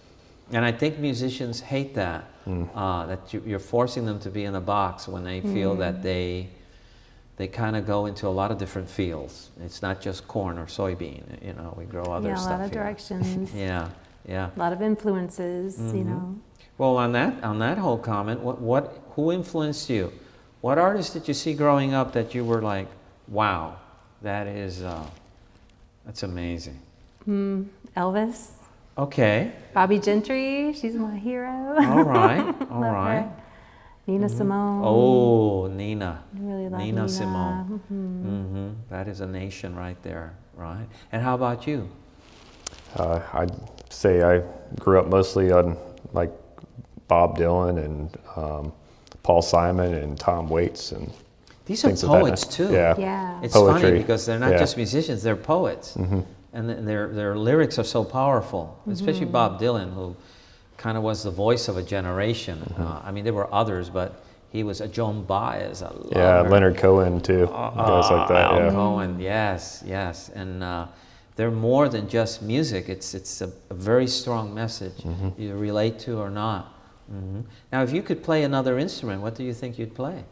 And I think musicians hate that, that you're forcing them to be in a box when they feel that they kind of go into a lot of different fields. It's not just corn or soybean, we grow other stuff a lot of here. directions. Yeah. A lot of influences, Well, on that whole comment, who influenced you? What artists did you see growing up that you were like, wow, that's amazing? Elvis. Okay. Bobby Gentry, she's my hero. All right. All Love right. her. Nina Simone. Oh, Nina. I really love Nina Simone. Mhm. That is a nation right there, right? And how about you? I'd say I grew up mostly on like Bob Dylan and Paul Simon and Tom Waits and These are things of that poets nature. too. Yeah. It's Poetry. funny because they're not Yeah. just musicians; they're poets, and their lyrics are so powerful. Especially Bob Dylan, who kind of was the voice of a generation. I mean, there were others, but he was a Joan Baez. I love Yeah, her. Leonard Cohen too. Guys like that. Al Yeah. Cohen, yes, and they're more than just music. It's a very strong message you relate to or not. Now, if you could play another instrument, what do you think you'd play?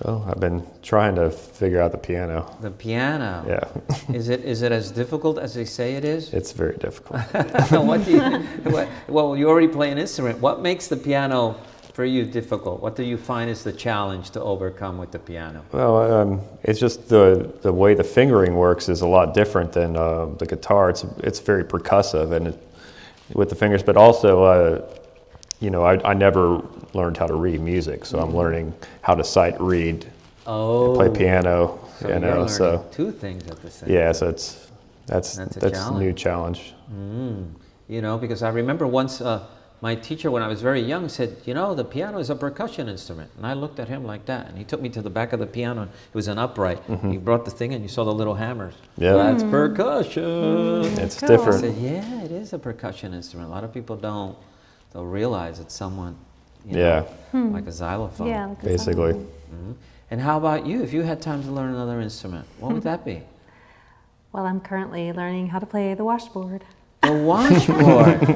Well, I've been trying to figure out the piano. The piano. Yeah. Is it as difficult as they say it is? It's very difficult. What do you? Well, you already play an instrument. What makes the piano for you difficult? What do you find is the challenge to overcome with the piano? Well, it's just the way the fingering works is a lot different than the guitar. It's very percussive and with the fingers, but also I never learned how to read music, so I'm learning how to sight read, and play piano. So you you're know, learning so two things at the same yeah, time. so that's a a new challenge. You know, because I remember once my teacher, when I was very young, said, you know, the piano is a percussion instrument. And I looked at him like that, and he took me to the back of the piano. It was an upright. He brought the thing, and you saw the little hammers. Yeah. That's percussion. It's different. I said, yeah, it is a percussion instrument. A lot of people don't realize it's someone, you know, like a xylophone. Yeah, like a basically. xylophone. And how about you? If you had time to learn another instrument, what would that be? Well, I'm currently learning how to play the washboard. The washboard.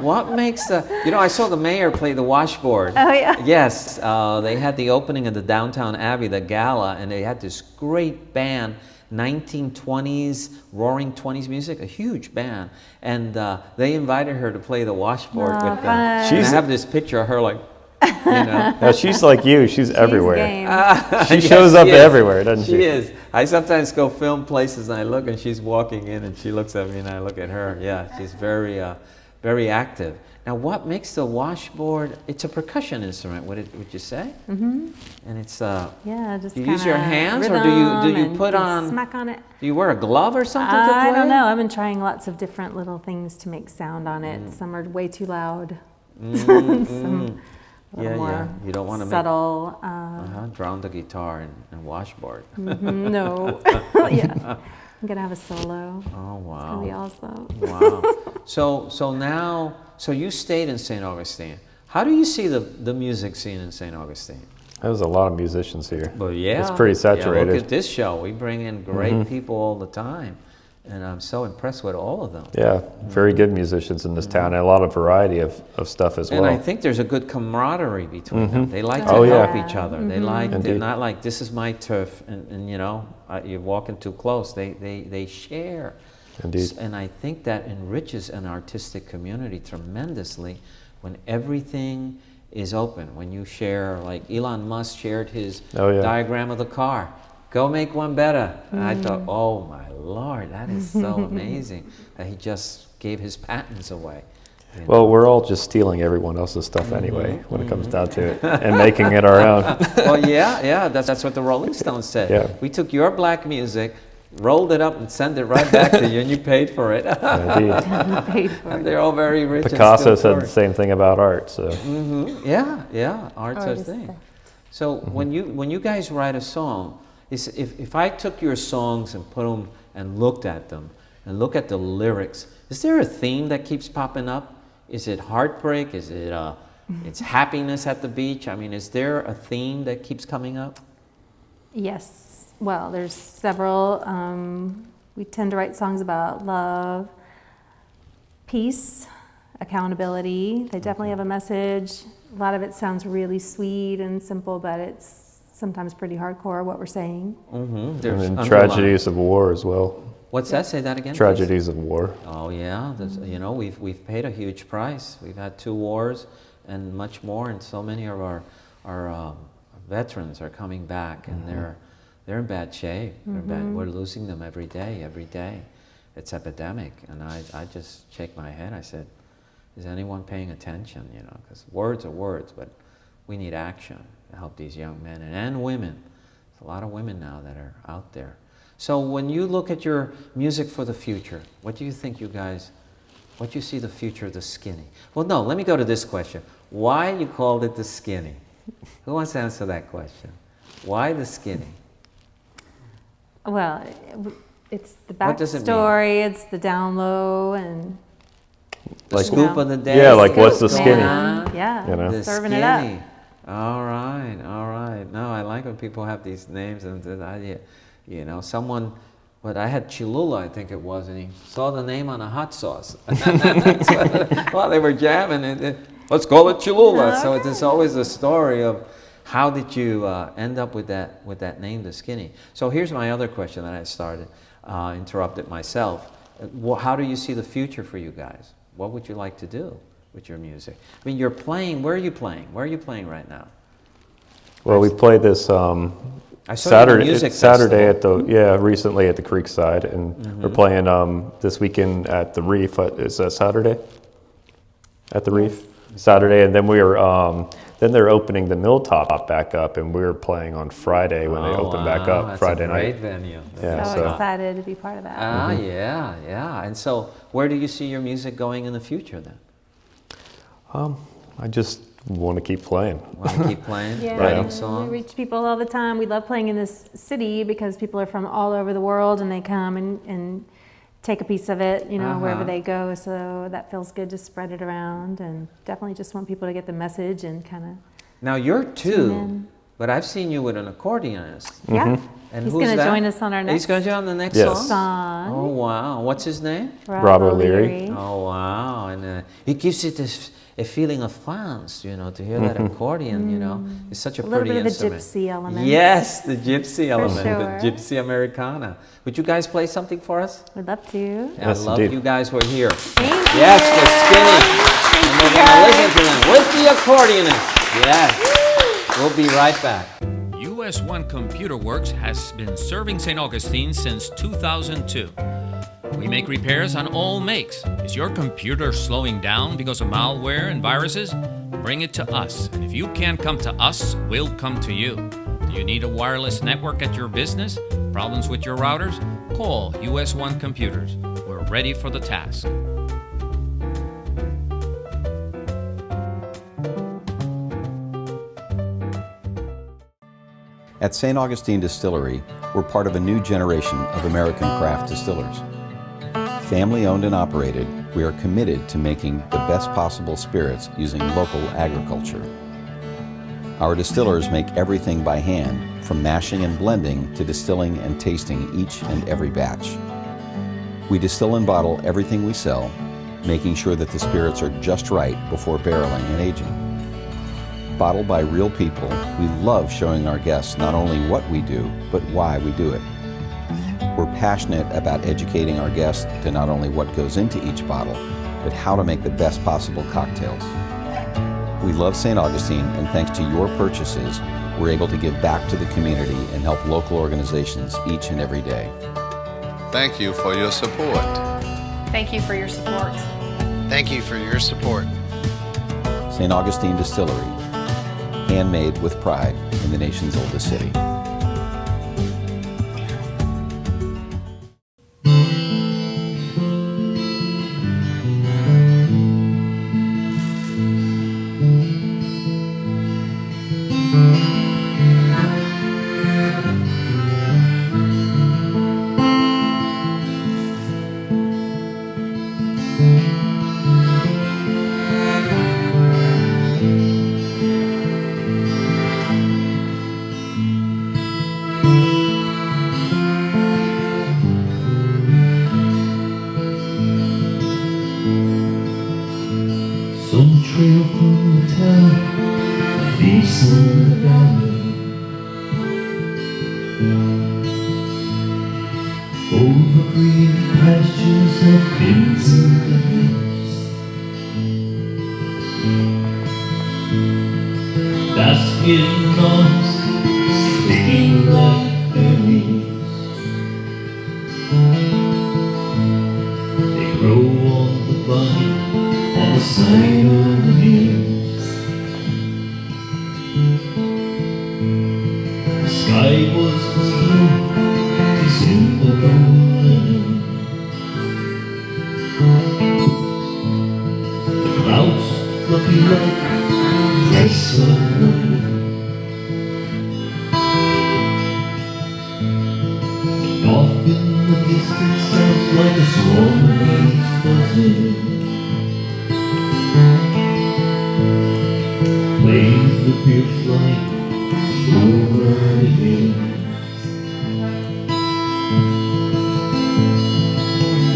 What makes the... You know, I saw the mayor play the washboard. Oh, yeah. Yes. They had the opening of the Downtown Abbey, the gala, and they had this great band, 1920s, roaring 20s music, a huge band. And they invited her to play the washboard with them. And I have this picture of her like, you know. Now, she's like you. She's everywhere. Game. She shows up everywhere, doesn't she? She is. I sometimes go film places and I look and she's walking in and she looks at me and I look at her. Yeah, she's very, very active. Now, what makes the washboard? It's a percussion instrument. Would you say? Mm-hmm. And it's yeah, just you use your hands, or do you put on? Smack on it. Do you wear a glove or something to play? I don't know. I've been trying lots of different little things to make sound on it. Some are way too loud. Some more You don't want to subtle. drown the guitar and washboard. No. Yeah. I'm gonna have a solo. Oh wow. It's gonna be awesome. Wow. So now you stayed in St. Augustine. How do you see the music scene in St. Augustine? There's a lot of musicians here. Well, yeah. It's pretty saturated. Yeah, look at this show. We bring in great people all the time. And I'm so impressed with all of them. Yeah, very good musicians in this town, and a lot of variety of stuff as well. And I think there's a good camaraderie between them. They like to help each other. They're not like, this is my turf, and you know, you're walking too close. They share. Indeed. And I think that enriches an artistic community tremendously when everything is open. When you share, like Elon Musk shared his diagram of the car. Go make one better. And I thought, oh my Lord, that is so amazing that he just gave his patents away. Well, we're all just stealing everyone else's stuff anyway, when it comes down to it, and making it our own. Well, yeah, that's what the Rolling Stones said. Yeah. We took your black music, rolled it up, and sent it right back to you, and you paid for it. Indeed. And they're all very rich. Picasso said the same thing about art. So. Yeah, art's a thing. So when you guys write a song, if I took your songs and put them and looked at them and look at the lyrics, is there a theme that keeps popping up? Is it heartbreak? Is it it's happiness at the beach? I mean, is there a theme that keeps coming up? Yes. Well, there's several. We tend to write songs about love, peace, accountability. They definitely have a message. A lot of it sounds really sweet and simple, but it's sometimes pretty hardcore what we're saying. And then tragedies of war as well. What's that? Say that again. Tragedies of war. Oh yeah, you know, we've paid a huge price. We've had 2 wars and much more, and so many of our veterans are coming back, and they're in bad shape. We're losing them every day. It's epidemic, and I just shake my head. I said, is anyone paying attention? You know, because words are words, but we need action to help these young men and women. There's a lot of women now that are out there. So when you look at your music for the future, what do you think, you guys, what do you see the future of the Skinny? Well, no, let me go to this question. Why you called it the Skinny? Who wants to answer that question? Why the Skinny? Well, it's the What does it mean? backstory, it's the down low, and The scoop of the day? Yeah, like what's the Skinny? Yeah, you know? The serving Skinny. it up. All right. No, I like when people have these names, and you know, someone, but I had Cholula, I think it was, and he saw the name on a hot sauce. Well, they were jamming, and let's call it Cholula. Okay. So it's always a story of how did you end up with that name, the Skinny. So here's my other question that I started, interrupted myself. How do you see the future for you guys? What would you like to do with your music? I mean, you're playing. Where are you playing? Where are you playing right now? Well, we played this Saturday at the recently at the Creekside, and we're playing this weekend at the Reef. Is that Saturday? At the Reef, Saturday, and then we are Then they're opening the Milltop back up, and we're playing on Friday when they open back up, that's Friday a night. great venue. Yeah, so excited to be part of that. Yeah. And so where do you see your music going in the future then? I just want to keep playing. Want to keep playing? Yeah, Writing songs? we reach people all the time. We love playing in this city because people are from all over the world and they come and take a piece of it, you know, wherever they go. So that feels good to spread it around, and definitely just want people to get the message and kind of. Now you're two, but I've seen you with an accordionist. Yeah. And he's who's going to that? join us on our next He's going to join the next song. Oh, wow. What's his name? Rob O'Leary. Oh, wow. And it gives it a feeling of fans, you know, to hear that accordion, you know. It's such a pretty instrument. A little bit of the gypsy element. Yes, the gypsy element, sure. the gypsy Americana. Would you guys play something for us? We'd love to. I love you guys were here. Thank you. Yes, they're skinny. And we're going to listen to them with the accordionist. Yes. We'll be right back. US1 Computer Works has been serving St. Augustine since 2002. We make repairs on all makes. Is your computer slowing down because of malware and viruses? Bring it to us, and if you can't come to us, we'll come to you. Do you need a wireless network at your business? Problems with your routers? Call US1 Computers. We're ready for the task. At St. Augustine Distillery, we're part of a new generation of American craft distillers. Family owned and operated, we are committed to making the best possible spirits using local agriculture. Our distillers make everything by hand, from mashing and blending to distilling and tasting each and every batch. We distill and bottle everything we sell, making sure that the spirits are just right before barreling and aging. Bottled by real people, we love showing our guests not only what we do, but why we do it. We're passionate about educating our guests to not only what goes into each bottle, but how to make the best possible cocktails. We love St. Augustine, and thanks to your purchases, we're able to give back to the community and help local organizations each and every day. Thank you for your support. Thank you for your support. Thank you for your support. St. Augustine Distillery, handmade with pride in the nation's oldest city. Some trail from the town leads in the valley. Over green pastures of fields in the hills. Basking knobs sticking like berries. They grow on the vine on the side of the hills. The sky was as blue as in the golden. The clouds fluffy like fresh snow. Off in the distance sounds like a swarm of bees buzzing. Plays the fierce light over the hills.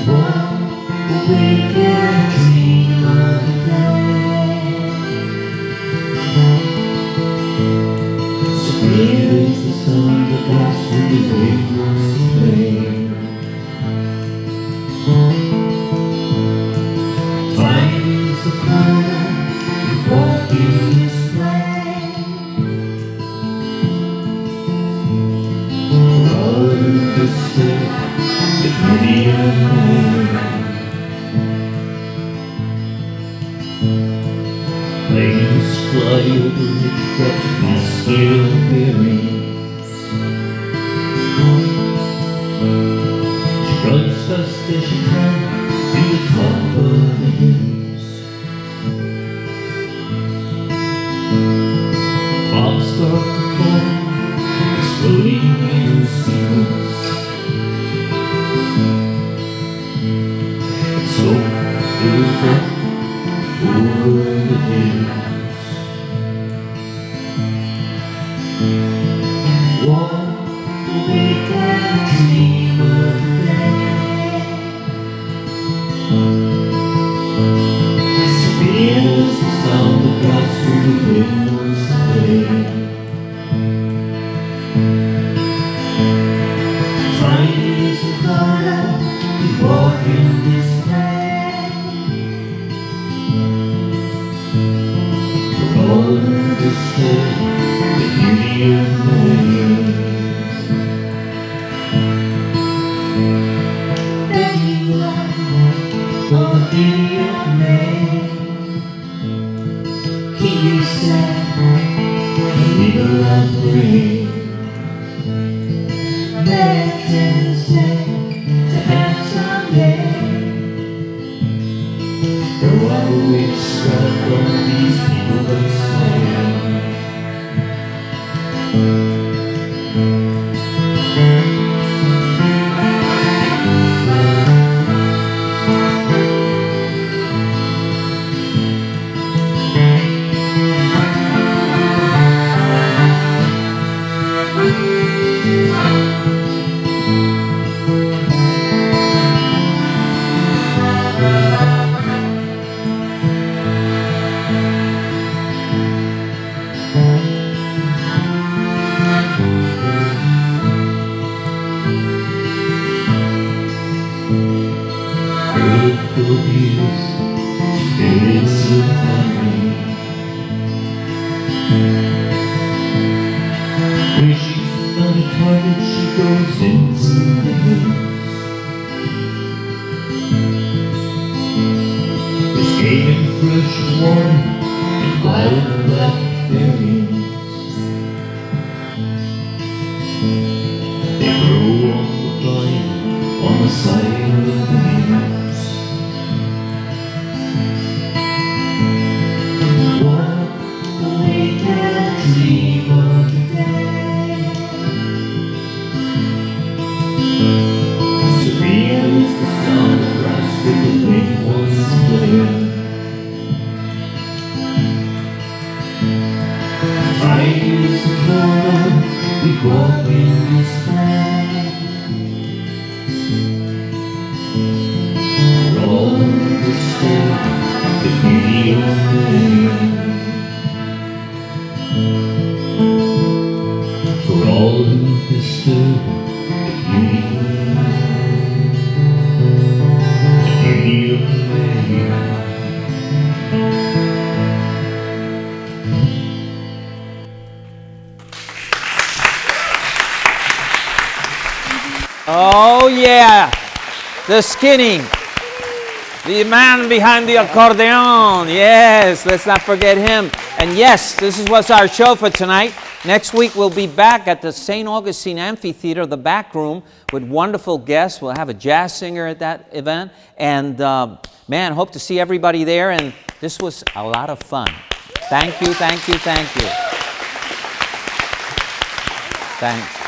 Walk away and dream of the day. So clear is the sound that goes through the waves to play. Time is a corner, walking this way. Run this way, the pretty way. Flames fly flyover pastel bearings. She runs fast as she can to the top of the hills. Bombs start to fall, exploding in sequence. It's so beautiful over the hills. Walk awake and dream of the day. Serene as the sound that drops through the windows today. Tiny as the color, we walk in this way. For all the distance, the beauty of May. There you are, for the beauty of May. Keep you safe, and we will upgrade. Let them say to have someday. The wild witch struck on these people that slay. Oh yeah, the Skinny, the man behind the accordion. Yes, let's not forget him. And yes, this was our show for tonight. Next week we'll be back at the St. Augustine Amphitheater, the back room, with wonderful guests. We'll have a jazz singer at that event. And man, hope to see everybody there. And this was a lot of fun. Thank you, thank you, thank you. Thanks.